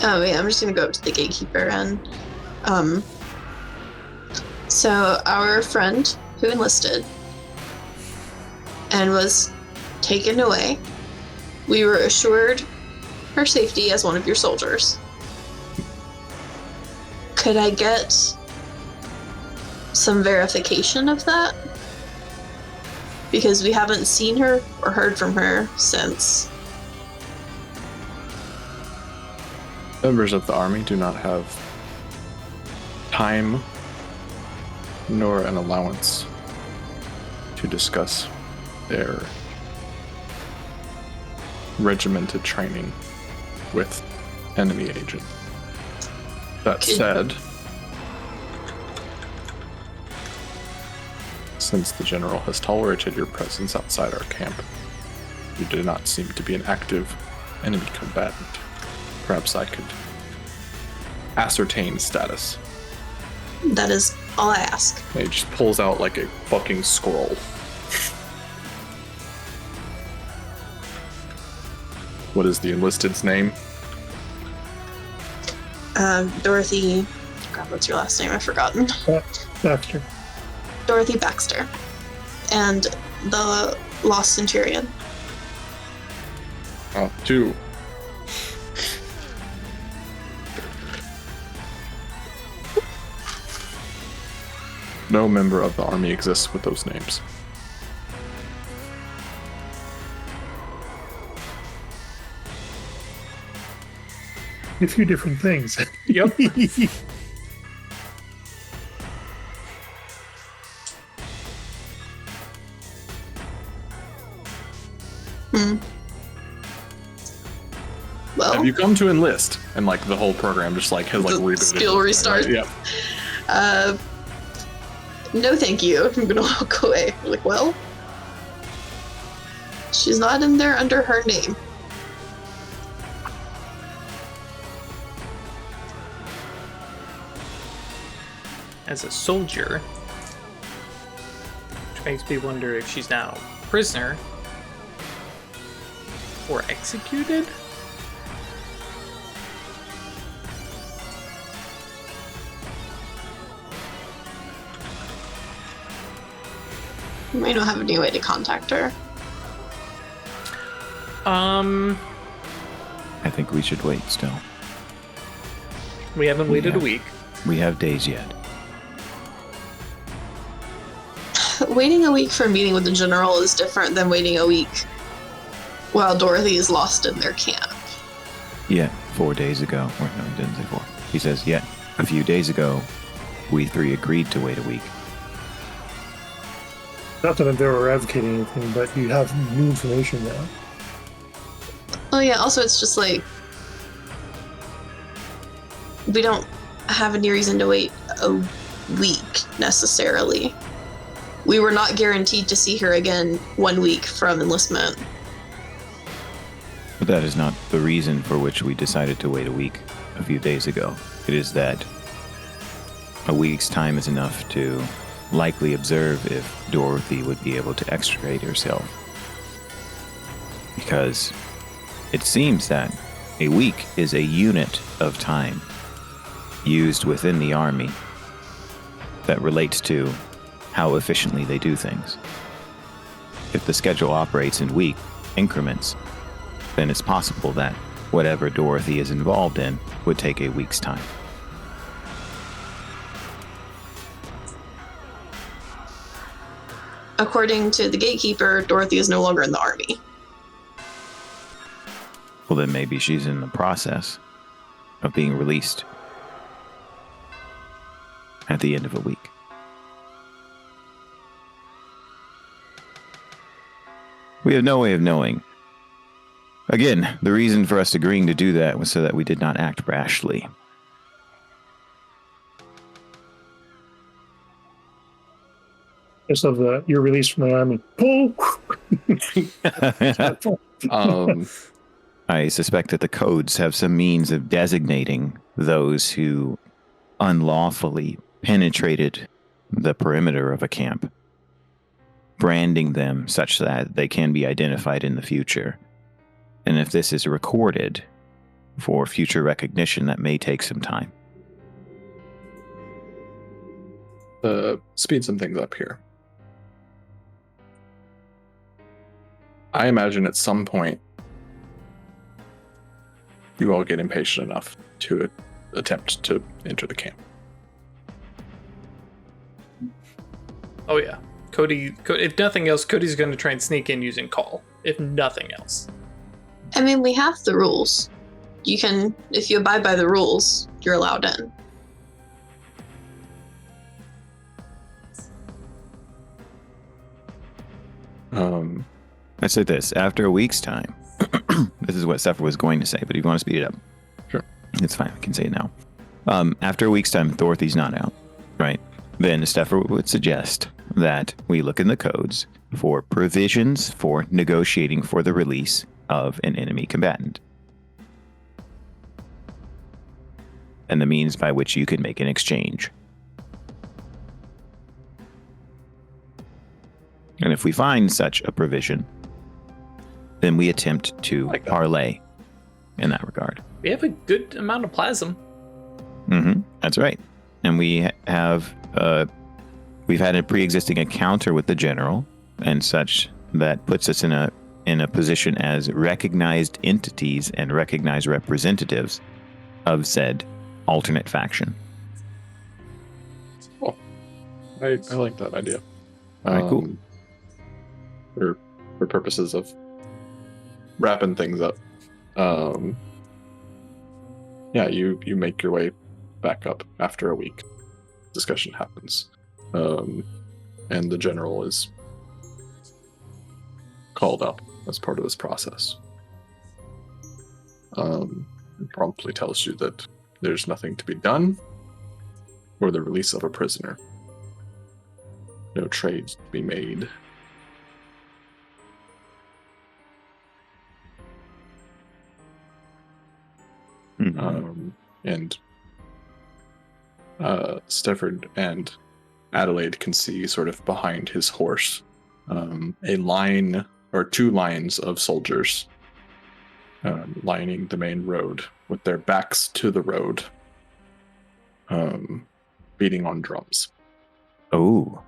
[SPEAKER 5] Oh yeah, I'm just gonna go up to the gatekeeper and so our friend who enlisted and was taken away, we were assured her safety as one of your soldiers. Could I get some verification of that? Because we haven't seen her or heard from her since.
[SPEAKER 1] Members of the army do not have time nor an allowance to discuss their regimented training with enemy agent. That said, since the general has tolerated your presence outside our camp, you do not seem to be an active enemy combatant. Perhaps I could ascertain status.
[SPEAKER 5] That is all I ask.
[SPEAKER 1] And he just pulls out like a fucking scroll. What is the enlisted's name?
[SPEAKER 5] Dorothy. God, what's your last name? I've forgotten.
[SPEAKER 3] Baxter.
[SPEAKER 5] Dorothy Baxter. And the Lost Centurion.
[SPEAKER 1] Oh, two. No member of the army exists with those names.
[SPEAKER 3] A few different things.
[SPEAKER 4] Yep.
[SPEAKER 5] Well,
[SPEAKER 1] Have you come to enlist? And like the whole program just like has like
[SPEAKER 5] The
[SPEAKER 1] rebooted.
[SPEAKER 5] skill restart.
[SPEAKER 1] Right? Yeah.
[SPEAKER 5] no thank you. I'm gonna walk away. I'm like, well, she's not in there under her name.
[SPEAKER 4] As a soldier, which makes me wonder if she's now a prisoner or executed.
[SPEAKER 5] We might not have any way to contact her.
[SPEAKER 2] I think we should wait still.
[SPEAKER 4] We haven't waited a week.
[SPEAKER 2] We have days yet.
[SPEAKER 5] Waiting a week for a meeting with the general is different than waiting a week while Dorothy is lost in their camp.
[SPEAKER 2] Yet 4 days ago, or no, he didn't say 4. He says, yet a few days ago, we 3 agreed to wait a week.
[SPEAKER 3] Not that they were advocating anything, but you have new information now.
[SPEAKER 5] Oh yeah, also it's just like we don't have any reason to wait a week necessarily. We were not guaranteed to see her again 1 week from enlistment.
[SPEAKER 2] But that is not the reason for which we decided to wait a week a few days ago. It is that a week's time is enough to likely observe if Dorothy would be able to extricate herself. Because it seems that a week is a unit of time used within the army that relates to how efficiently they do things. If the schedule operates in week increments, then it's possible that whatever Dorothy is involved in would take a week's time.
[SPEAKER 5] According to the gatekeeper, Dorothy is no longer in the army.
[SPEAKER 2] Well, then maybe she's in the process of being released at the end of a week. We have no way of knowing. Again, the reason for us agreeing to do that was so that we did not act rashly.
[SPEAKER 3] Just of the you're released from the army. Pull.
[SPEAKER 2] I suspect that the codes have some means of designating those who unlawfully penetrated the perimeter of a camp, branding them such that they can be identified in the future. And if this is recorded for future recognition, that may take some time.
[SPEAKER 1] Speed some things up here. I imagine at some point you all get impatient enough to attempt to enter the camp.
[SPEAKER 4] Oh yeah, Cody. If nothing else, Cody's going to try and sneak in using call. If nothing else.
[SPEAKER 5] I mean, we have the rules. You can, if you abide by the rules, you're allowed in.
[SPEAKER 2] I said this, after a week's time, this is what Steph was going to say, but if you want to speed it up,
[SPEAKER 1] sure,
[SPEAKER 2] it's fine, I can say it now. After a week's time, Dorothy's not out, right? Then Steph would suggest that we look in the codes for provisions for negotiating for the release of an enemy combatant, and the means by which you can make an exchange. And if we find such a provision, then we attempt to parlay in that regard.
[SPEAKER 4] We have a good amount of plasm.
[SPEAKER 2] That's right. And we have we've had a pre-existing encounter with the general and such that puts us in a position as recognized entities and recognized representatives of said alternate faction.
[SPEAKER 1] Oh, I like that idea.
[SPEAKER 2] All right, cool.
[SPEAKER 1] For purposes of wrapping things up, yeah, you make your way back up after a week. Discussion happens, and the general is called up as part of this process. It promptly tells you that there's nothing to be done for the release of a prisoner. No trades to be made. And Stefford and Adelaide can see sort of behind his horse a line or two lines of soldiers lining the main road with their backs to the road, beating on drums.
[SPEAKER 2] Oh.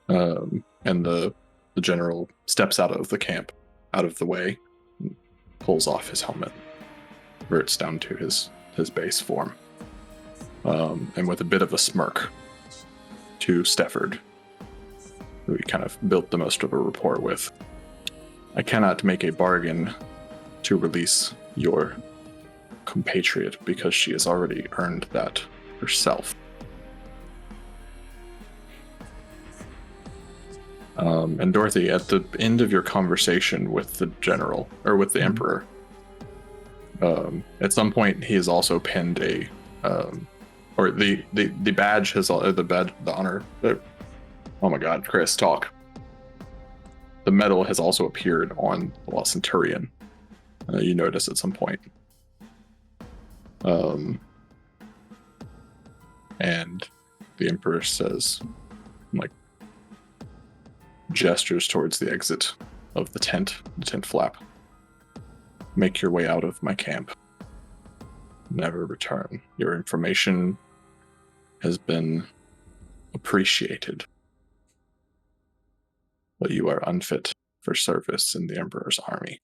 [SPEAKER 1] And the general steps out of the camp, out of the way, and pulls off his helmet, reverts down to his base form, and with a bit of a smirk to Stefford, who he kind of built the most of a rapport with. I cannot make a bargain to release your compatriot because she has already earned that herself. And Dorothy, at the end of your conversation with the general, or with the emperor, at some point he has also penned a or the badge has the honor. Oh my God, Chris, talk. The medal has also appeared on the Lost Centurion. You notice at some point. And the Emperor says, like, gestures towards the exit of the tent flap. Make your way out of my camp. Never return. Your information has been appreciated, but you are unfit for service in the Emperor's army.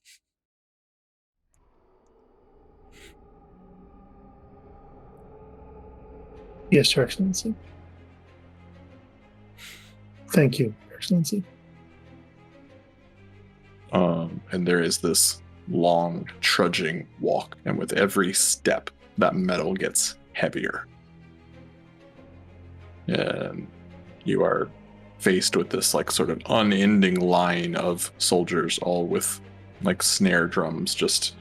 [SPEAKER 3] Yes, Your Excellency. Thank you, Your Excellency.
[SPEAKER 1] And there is this long, trudging walk, and with every step, that metal gets heavier. And you are faced with this, like, sort of unending line of soldiers, all with, like, snare drums, just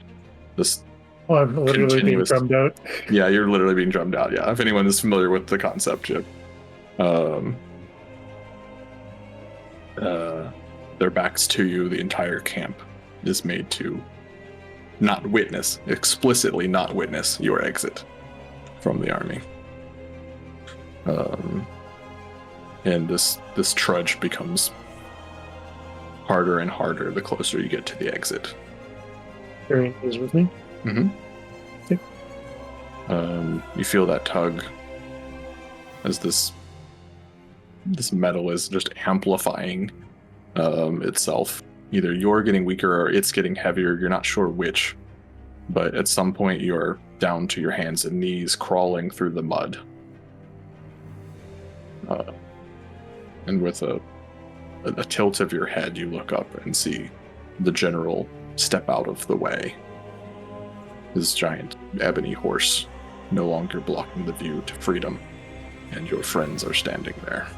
[SPEAKER 1] this.
[SPEAKER 3] Oh, I'm literally being drummed out.
[SPEAKER 1] Yeah, you're literally being drummed out. Yeah, if anyone is familiar with the concept, Chip. Their backs to you, the entire camp is made to explicitly not witness your exit from the army. And this trudge becomes harder and harder the closer you get to the exit.
[SPEAKER 3] Eerie is with me.
[SPEAKER 1] Mm-hmm.
[SPEAKER 3] Okay.
[SPEAKER 1] You feel that tug as this metal is just amplifying itself. Either you're getting weaker or it's getting heavier. You're not sure which, but at some point you're down to your hands and knees, crawling through the mud. And with a tilt of your head, you look up and see the general step out of the way. His giant ebony horse no longer blocking the view to freedom, and your friends are standing there.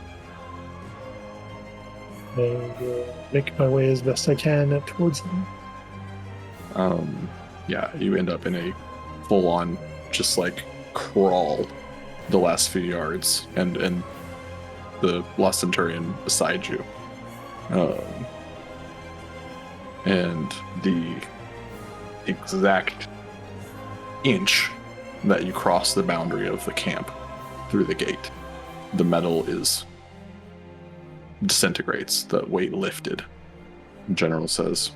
[SPEAKER 3] I will make my way as best I can towards them.
[SPEAKER 1] Yeah, you end up in a full-on, just like, crawl the last few yards, and the Lost Centurion beside you. And the exact inch that you cross the boundary of the camp through the gate, the metal disintegrates, the weight lifted. The general says,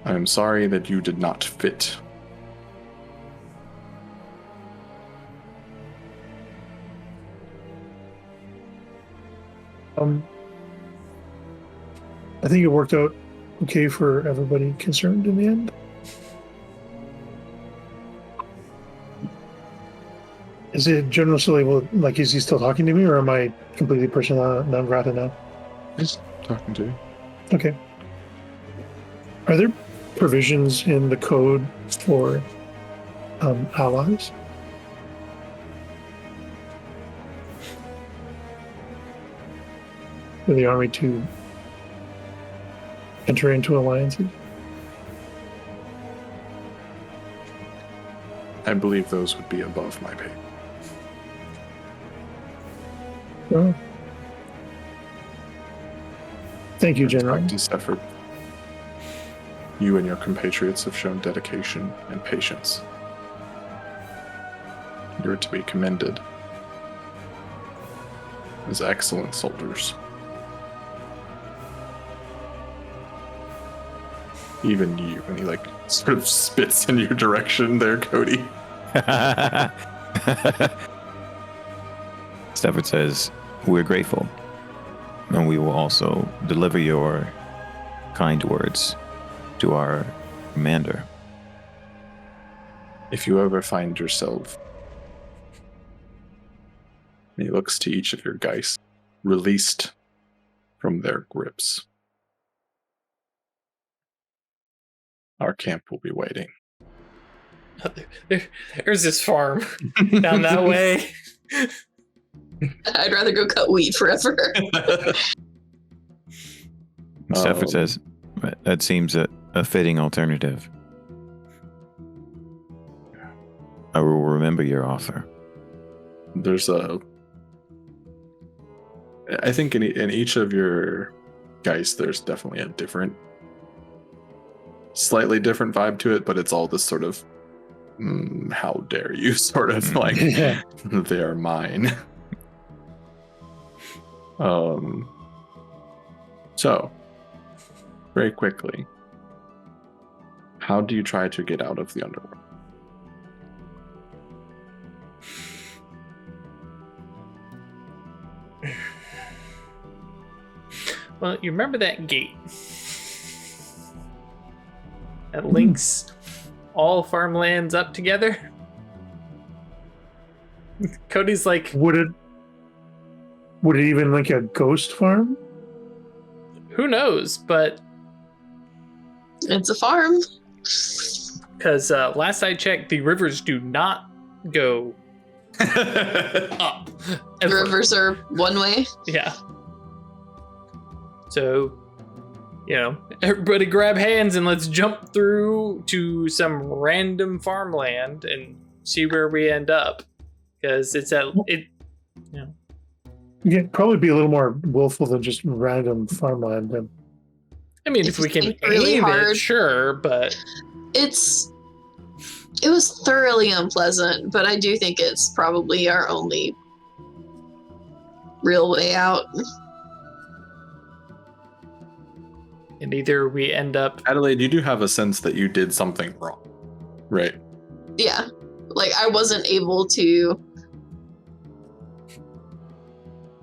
[SPEAKER 1] I am sorry that you did not fit.
[SPEAKER 3] I think it worked out okay for everybody concerned in the end. Is it General Sully, like, is he still talking to me, or am I completely persona non grata now?
[SPEAKER 1] He's talking to you.
[SPEAKER 3] Okay. Are there provisions in the code for allies? For the army to enter into alliances?
[SPEAKER 1] I believe those would be above my pay.
[SPEAKER 3] Oh. Thank you, General.
[SPEAKER 1] This effort. You and your compatriots have shown dedication and patience. You are to be commended as excellent soldiers. Even you, and he, like, sort of spits in your direction there, Cody.
[SPEAKER 2] Stafford says, we're grateful, and we will also deliver your kind words to our commander.
[SPEAKER 1] If you ever find yourself, he looks to each of your guys, released from their grips, our camp will be waiting.
[SPEAKER 4] There's this farm down that way.
[SPEAKER 5] I'd rather go cut weed forever.
[SPEAKER 2] Stafford says, that seems a fitting alternative. I will remember your offer.
[SPEAKER 1] There's I think in each of your guys, there's definitely a slightly different vibe to it, but it's all this sort of, how dare you sort of like,
[SPEAKER 3] Yeah.
[SPEAKER 1] they are mine. So, very quickly, how do you try to get out of the underworld?
[SPEAKER 4] Well, you remember that gate that links all farmlands up together? Cody's like,
[SPEAKER 3] Would it even link a ghost farm?
[SPEAKER 4] who knows? But
[SPEAKER 5] It's a farm.
[SPEAKER 4] because last I checked, the rivers do not go up. ever.
[SPEAKER 5] Rivers are one way.
[SPEAKER 4] Yeah. So, everybody grab hands and let's jump through to some random farmland and see where we end up. Because it's
[SPEAKER 3] Yeah, probably be a little more willful than just random farmland. Then.
[SPEAKER 4] I mean,
[SPEAKER 5] If
[SPEAKER 4] if we
[SPEAKER 5] you
[SPEAKER 4] can
[SPEAKER 5] think really
[SPEAKER 4] aim it,
[SPEAKER 5] hard.
[SPEAKER 4] sure, but
[SPEAKER 5] It was thoroughly unpleasant, but I do think it's probably our only real way out.
[SPEAKER 4] and either we end up
[SPEAKER 1] Adelaide, you do have a sense that you did something wrong, right?
[SPEAKER 5] Yeah. Like, I wasn't able to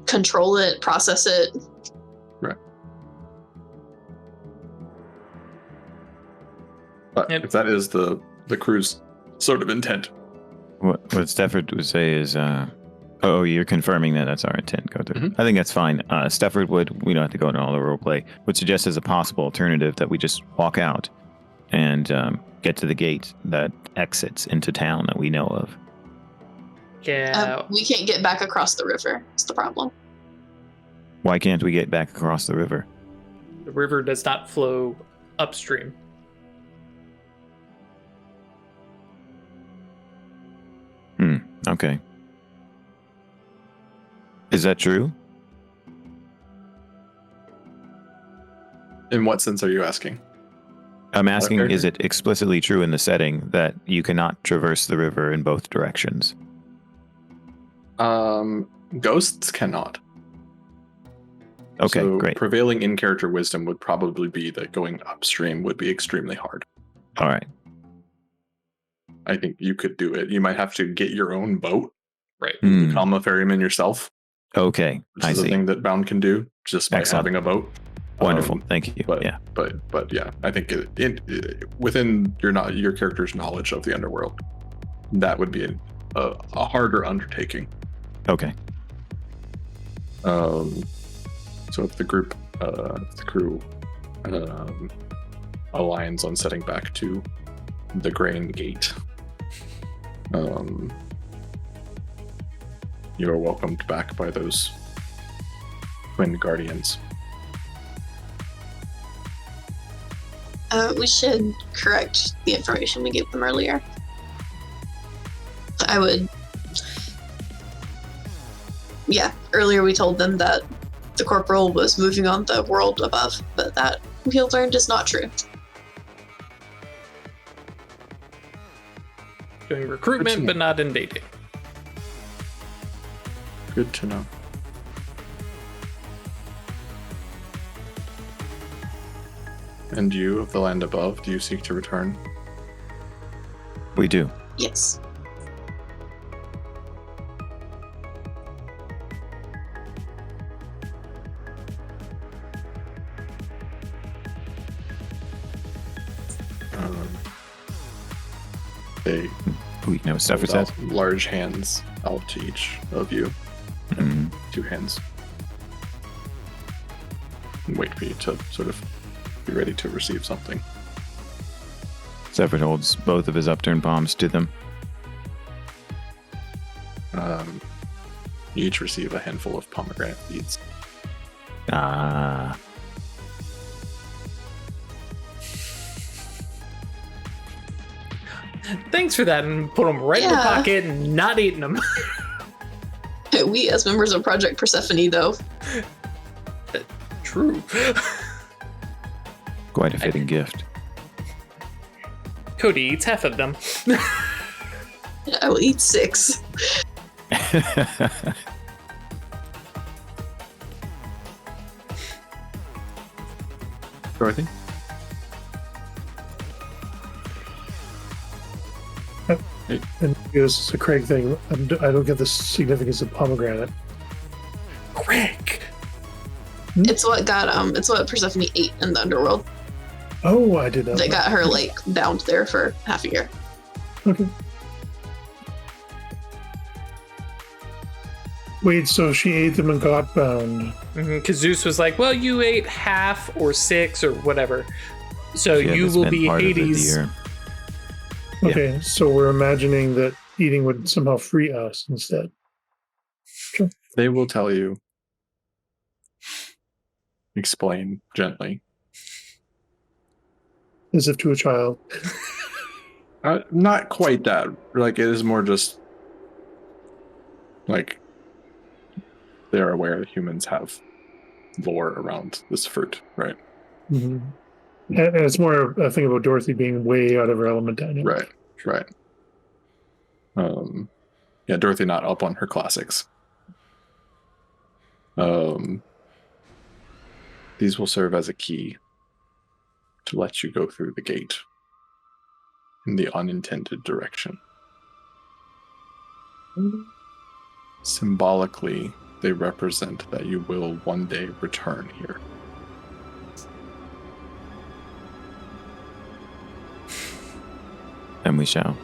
[SPEAKER 5] control it, process it.
[SPEAKER 1] Right. But
[SPEAKER 4] Yep.
[SPEAKER 1] if that is the crew's sort of intent,
[SPEAKER 2] What Stafford would say is, you're confirming that that's our intent. Go through.
[SPEAKER 1] Mhm.
[SPEAKER 2] I think that's fine. Stafford we don't have to go into all the role play, would suggest as a possible alternative that we just walk out and get to the gate that exits into town that we know of.
[SPEAKER 5] We can't get back across the river. That's the problem.
[SPEAKER 2] Why can't we get back across the river?
[SPEAKER 4] the river does not flow upstream.
[SPEAKER 2] Okay. Is that true?
[SPEAKER 1] in what sense are you asking?
[SPEAKER 2] I'm asking,
[SPEAKER 1] Okay.
[SPEAKER 2] is it explicitly true in the setting that you cannot traverse the river in both directions?
[SPEAKER 1] Ghosts cannot.
[SPEAKER 2] Okay,
[SPEAKER 1] So
[SPEAKER 2] great.
[SPEAKER 1] prevailing in-character wisdom would probably be that going upstream would be extremely hard.
[SPEAKER 2] All right.
[SPEAKER 1] I think you could do it. You might have to get your own boat,
[SPEAKER 4] Right.
[SPEAKER 1] become a ferryman yourself,
[SPEAKER 2] Okay,
[SPEAKER 1] which
[SPEAKER 2] I
[SPEAKER 1] is a
[SPEAKER 2] see.
[SPEAKER 1] thing that Bound can do just by
[SPEAKER 2] Excellent.
[SPEAKER 1] having a boat.
[SPEAKER 2] Wonderful. Thank you.
[SPEAKER 1] But
[SPEAKER 2] Yeah.
[SPEAKER 1] but yeah, I think within your character's knowledge of the underworld, that would be a harder undertaking.
[SPEAKER 2] Okay.
[SPEAKER 1] So if the crew aligns on setting back to the Grain Gate, you are welcomed back by those twin guardians.
[SPEAKER 5] We should correct the information we gave them earlier. Earlier we told them that the corporal was moving on the world above, but that we learned is not true.
[SPEAKER 4] Doing recruitment, but not invading.
[SPEAKER 1] Good to know. And you, of the land above, do you seek to return?
[SPEAKER 2] We do.
[SPEAKER 5] Yes.
[SPEAKER 1] They
[SPEAKER 2] We know what Stafford
[SPEAKER 1] hold out
[SPEAKER 2] says.
[SPEAKER 1] large hands out to each of you.
[SPEAKER 2] Mhm.
[SPEAKER 1] 2 hands. And wait for you to sort of be ready to receive something.
[SPEAKER 2] Stafford holds both of his upturned palms to them.
[SPEAKER 1] You each receive a handful of pomegranate seeds.
[SPEAKER 2] Ah.
[SPEAKER 4] Thanks for that, and put them right in the
[SPEAKER 5] Yeah.
[SPEAKER 4] pocket and not eating them.
[SPEAKER 5] We, as members of Project Persephone, though.
[SPEAKER 4] True.
[SPEAKER 2] Quite a fitting gift.
[SPEAKER 4] Cody eats half of them.
[SPEAKER 5] I will eat 6.
[SPEAKER 1] Dorothy?
[SPEAKER 3] And this is a Craig thing. I don't get the significance of pomegranate.
[SPEAKER 4] Craig.
[SPEAKER 5] It's what Persephone ate in the underworld.
[SPEAKER 3] Oh, I did not.
[SPEAKER 5] That
[SPEAKER 3] know.
[SPEAKER 5] got her, like, bound there for half a year.
[SPEAKER 3] Okay. Wait, so she ate them and got bound.
[SPEAKER 4] Because Zeus was like, well, you ate half or 6 or whatever. So
[SPEAKER 2] Yeah,
[SPEAKER 4] you
[SPEAKER 2] that's
[SPEAKER 4] will
[SPEAKER 2] been
[SPEAKER 4] be
[SPEAKER 2] part of the
[SPEAKER 4] Hades.
[SPEAKER 2] deer.
[SPEAKER 3] Okay, so we're imagining that eating would somehow free us instead.
[SPEAKER 1] They will tell you. Explain gently.
[SPEAKER 3] As if to a child.
[SPEAKER 1] Not quite that. Like, it is more just like they're aware that humans have lore around this fruit, right?
[SPEAKER 3] Mm-hmm. And it's more a thing about Dorothy being way out of her element down here.
[SPEAKER 1] Right. Yeah, Dorothy not up on her classics. These will serve as a key to let you go through the gate in the unintended direction. Symbolically, they represent that you will one day return here.
[SPEAKER 2] And we shall.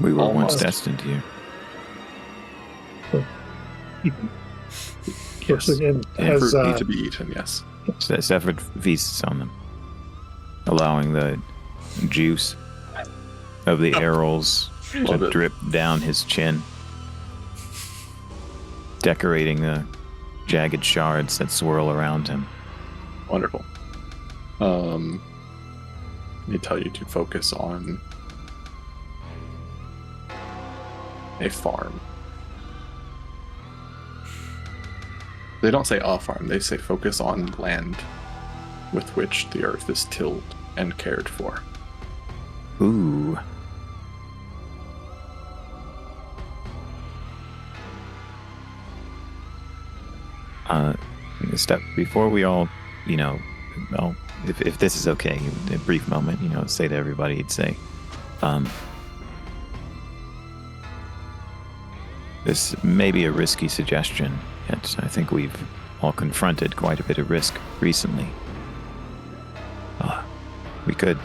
[SPEAKER 2] We were once
[SPEAKER 1] Almost.
[SPEAKER 2] destined here.
[SPEAKER 3] Yes, and
[SPEAKER 1] And
[SPEAKER 3] as
[SPEAKER 1] fruit need to be eaten, yes.
[SPEAKER 2] Sephard feasts on them, allowing the juice of the arrows
[SPEAKER 1] Love
[SPEAKER 2] to
[SPEAKER 1] it.
[SPEAKER 2] drip down his chin, decorating the jagged shards that swirl around him.
[SPEAKER 1] Wonderful. They tell you to focus on a farm. They don't say a farm, they say focus on land with which the earth is tilled and cared for.
[SPEAKER 2] Ooh. Step before we all, well, if this is okay, a brief moment, say to everybody, you'd say, this may be a risky suggestion, yet I think we've all confronted quite a bit of risk recently. We could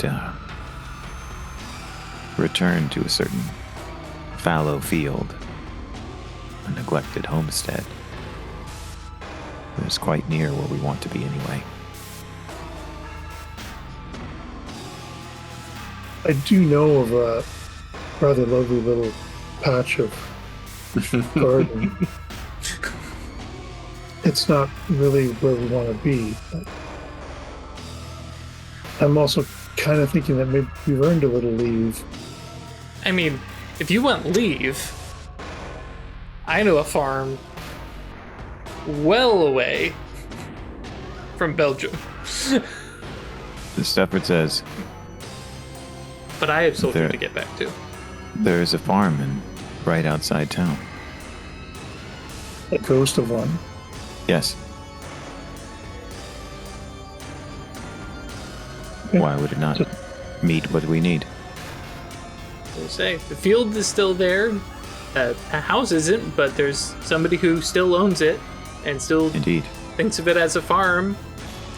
[SPEAKER 2] return to a certain fallow field, a neglected homestead. It's quite near where we want to be anyway.
[SPEAKER 3] I do know of a rather lovely little patch of garden. It's not really where we want to be, but I'm also kind of thinking that maybe we've earned a little leave.
[SPEAKER 4] I mean, if you want leave, I know a farm well away from Belgium.
[SPEAKER 2] The Stafford says,
[SPEAKER 4] But I have soldier
[SPEAKER 2] There-
[SPEAKER 4] to get back to.
[SPEAKER 2] there is a farm right outside town.
[SPEAKER 3] A ghost of one.
[SPEAKER 2] Yes.
[SPEAKER 3] Okay.
[SPEAKER 2] Why would it not meet what we need?
[SPEAKER 4] We'll say the field is still there. A house isn't, but there's somebody who still owns it and still
[SPEAKER 2] Indeed.
[SPEAKER 4] thinks of it as a farm.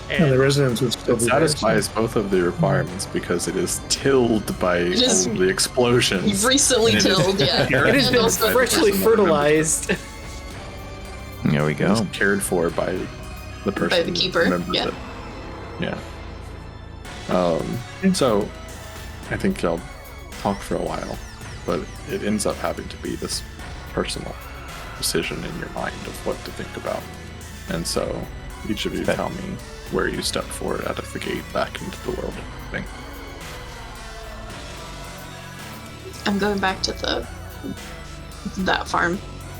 [SPEAKER 3] And the
[SPEAKER 4] And
[SPEAKER 3] residents would still
[SPEAKER 1] It
[SPEAKER 3] be there.
[SPEAKER 1] satisfies both of the requirements because it is tilled by
[SPEAKER 5] Just-
[SPEAKER 1] all the explosions.
[SPEAKER 5] You've recently
[SPEAKER 1] And it is-
[SPEAKER 5] tilled, yeah.
[SPEAKER 4] it has
[SPEAKER 5] And
[SPEAKER 4] been
[SPEAKER 5] also-
[SPEAKER 4] freshly fertilized.
[SPEAKER 2] There we
[SPEAKER 1] It is
[SPEAKER 2] go.
[SPEAKER 1] cared for by the person
[SPEAKER 5] the
[SPEAKER 1] who
[SPEAKER 5] keeper,
[SPEAKER 1] remembers
[SPEAKER 5] yeah.
[SPEAKER 1] it. Yeah. So I think y'all talk for a while, but it ends up having to be this personal decision in your mind of what to think about. And so each of you
[SPEAKER 2] Okay.
[SPEAKER 1] tell me where you step forward out of the gate back into the world thing.
[SPEAKER 5] I'm going back to that farm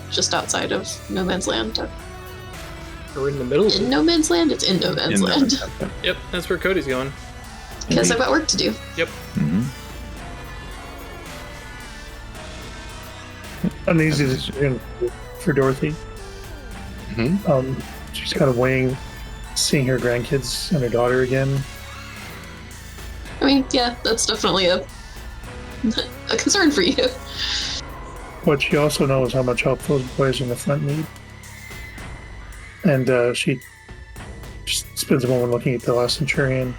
[SPEAKER 5] just outside of No Man's Land.
[SPEAKER 4] We're in the middle.
[SPEAKER 5] In No Man's Land? It's in No Man's Land.
[SPEAKER 4] Yep, that's where Cody's going.
[SPEAKER 5] Because I've got work to do.
[SPEAKER 4] Yep.
[SPEAKER 2] Mm-hmm.
[SPEAKER 3] An easy decision for Dorothy.
[SPEAKER 1] Mm-hmm.
[SPEAKER 3] She's kind of weighing seeing her grandkids and her daughter again.
[SPEAKER 5] I mean, yeah, that's definitely a concern for you.
[SPEAKER 3] But she also knows how much help those boys in the front need. And she just spends a moment looking at the last Centurion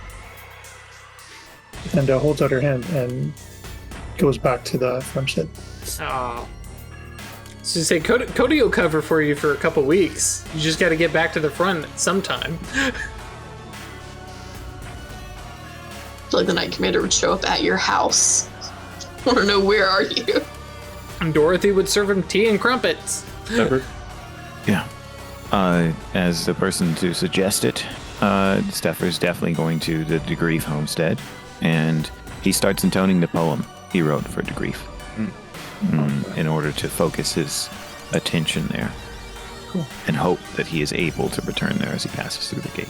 [SPEAKER 3] and holds out her hand and goes back to the farmstead.
[SPEAKER 4] Oh. So say Cody will cover for you for a couple weeks. You just got to get back to the front sometime.
[SPEAKER 5] I feel like the Knight Commander would show up at your house. I want to know, where are you?
[SPEAKER 4] And Dorothy would serve him tea and crumpets.
[SPEAKER 1] Ever?
[SPEAKER 2] Yeah. As the person to suggest it, Steffer's definitely going to the De Grief homestead, and he starts intoning the poem he wrote for De Grief in order to focus his attention there.
[SPEAKER 1] Cool.
[SPEAKER 2] And hope that he is able to return there as he passes through the gate.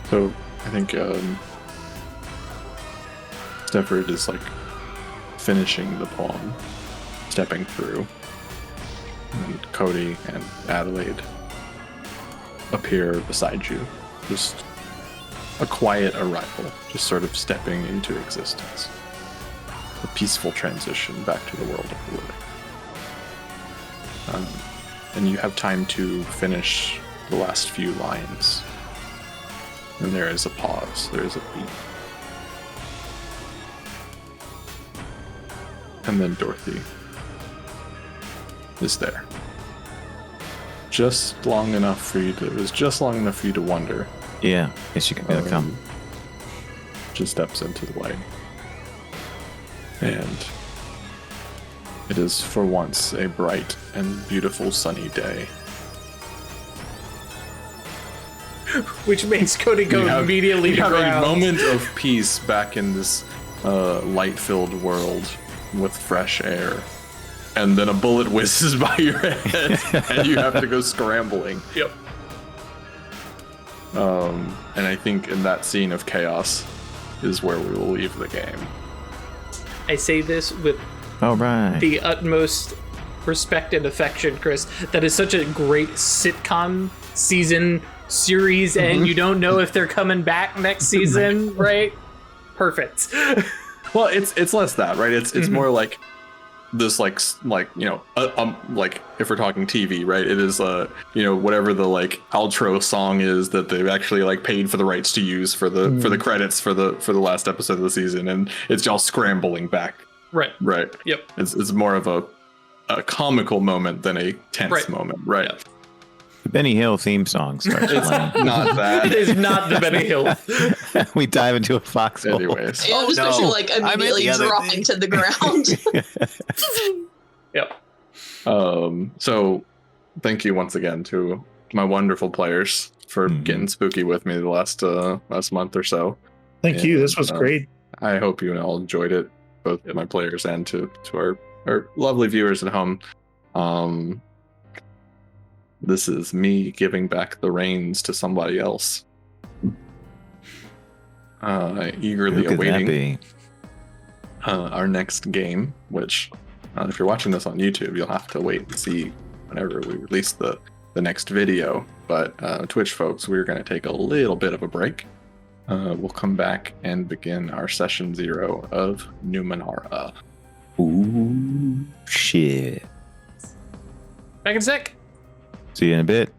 [SPEAKER 1] So I think Stefford is like finishing the poem, stepping through, and Cody and Adelaide appear beside you. Just a quiet arrival, just sort of stepping into existence. A peaceful transition back to the world of the living. And you have time to finish the last few lines. And there is a pause, there is a beat. And then Dorothy is there. Just long enough for you to, it was just long enough for you to wonder.
[SPEAKER 2] Yeah, guess you can be able to come.
[SPEAKER 1] Just steps into the way. And it is for once a bright and beautiful sunny day.
[SPEAKER 4] Which makes Cody go immediately to
[SPEAKER 1] you have
[SPEAKER 4] ground.
[SPEAKER 1] a moment of peace back in this light-filled world with fresh air. And then a bullet whizzes by your head, and you have to go scrambling.
[SPEAKER 4] Yep.
[SPEAKER 1] And I think in that scene of chaos is where we will leave the game.
[SPEAKER 4] I say this with
[SPEAKER 2] All right.
[SPEAKER 4] the utmost respect and affection, Chris. That is such a great sitcom season series, and you don't know if they're coming back next season, right? Perfect.
[SPEAKER 1] Well, it's less that, right? It's more like this, like you know, like if we're talking TV, right? It is you know, whatever the like outro song is that they've actually like paid for the rights to use for the credits for the last episode of the season, and it's all scrambling back.
[SPEAKER 4] Right. Yep.
[SPEAKER 1] It's more of a comical moment than a tense moment, right?
[SPEAKER 4] Yep.
[SPEAKER 2] The Benny Hill theme song starts playing.
[SPEAKER 1] Not that.
[SPEAKER 4] It is not the Benny Hill.
[SPEAKER 2] We dive into a foxhole.
[SPEAKER 1] Anyways.
[SPEAKER 5] Yeah, I'm just picturing, like,
[SPEAKER 2] I meant
[SPEAKER 5] immediately
[SPEAKER 2] the other
[SPEAKER 5] dropping
[SPEAKER 2] thing.
[SPEAKER 5] to the ground.
[SPEAKER 4] Yep.
[SPEAKER 1] So thank you once again to my wonderful players for getting spooky with me the last month or so.
[SPEAKER 3] Thank you. This was great.
[SPEAKER 1] I hope you all enjoyed it, both my players and to our lovely viewers at home. This is me giving back the reins to somebody else. Eagerly
[SPEAKER 2] Who could that
[SPEAKER 1] awaiting
[SPEAKER 2] be?
[SPEAKER 1] our next game, which if you're watching this on YouTube, you'll have to wait and see whenever we release the next video. But Twitch folks, we're going to take a little bit of a break. We'll come back and begin our session 0 of Numenera.
[SPEAKER 2] Ooh, shit.
[SPEAKER 4] Back in a sec.
[SPEAKER 2] See you in a bit.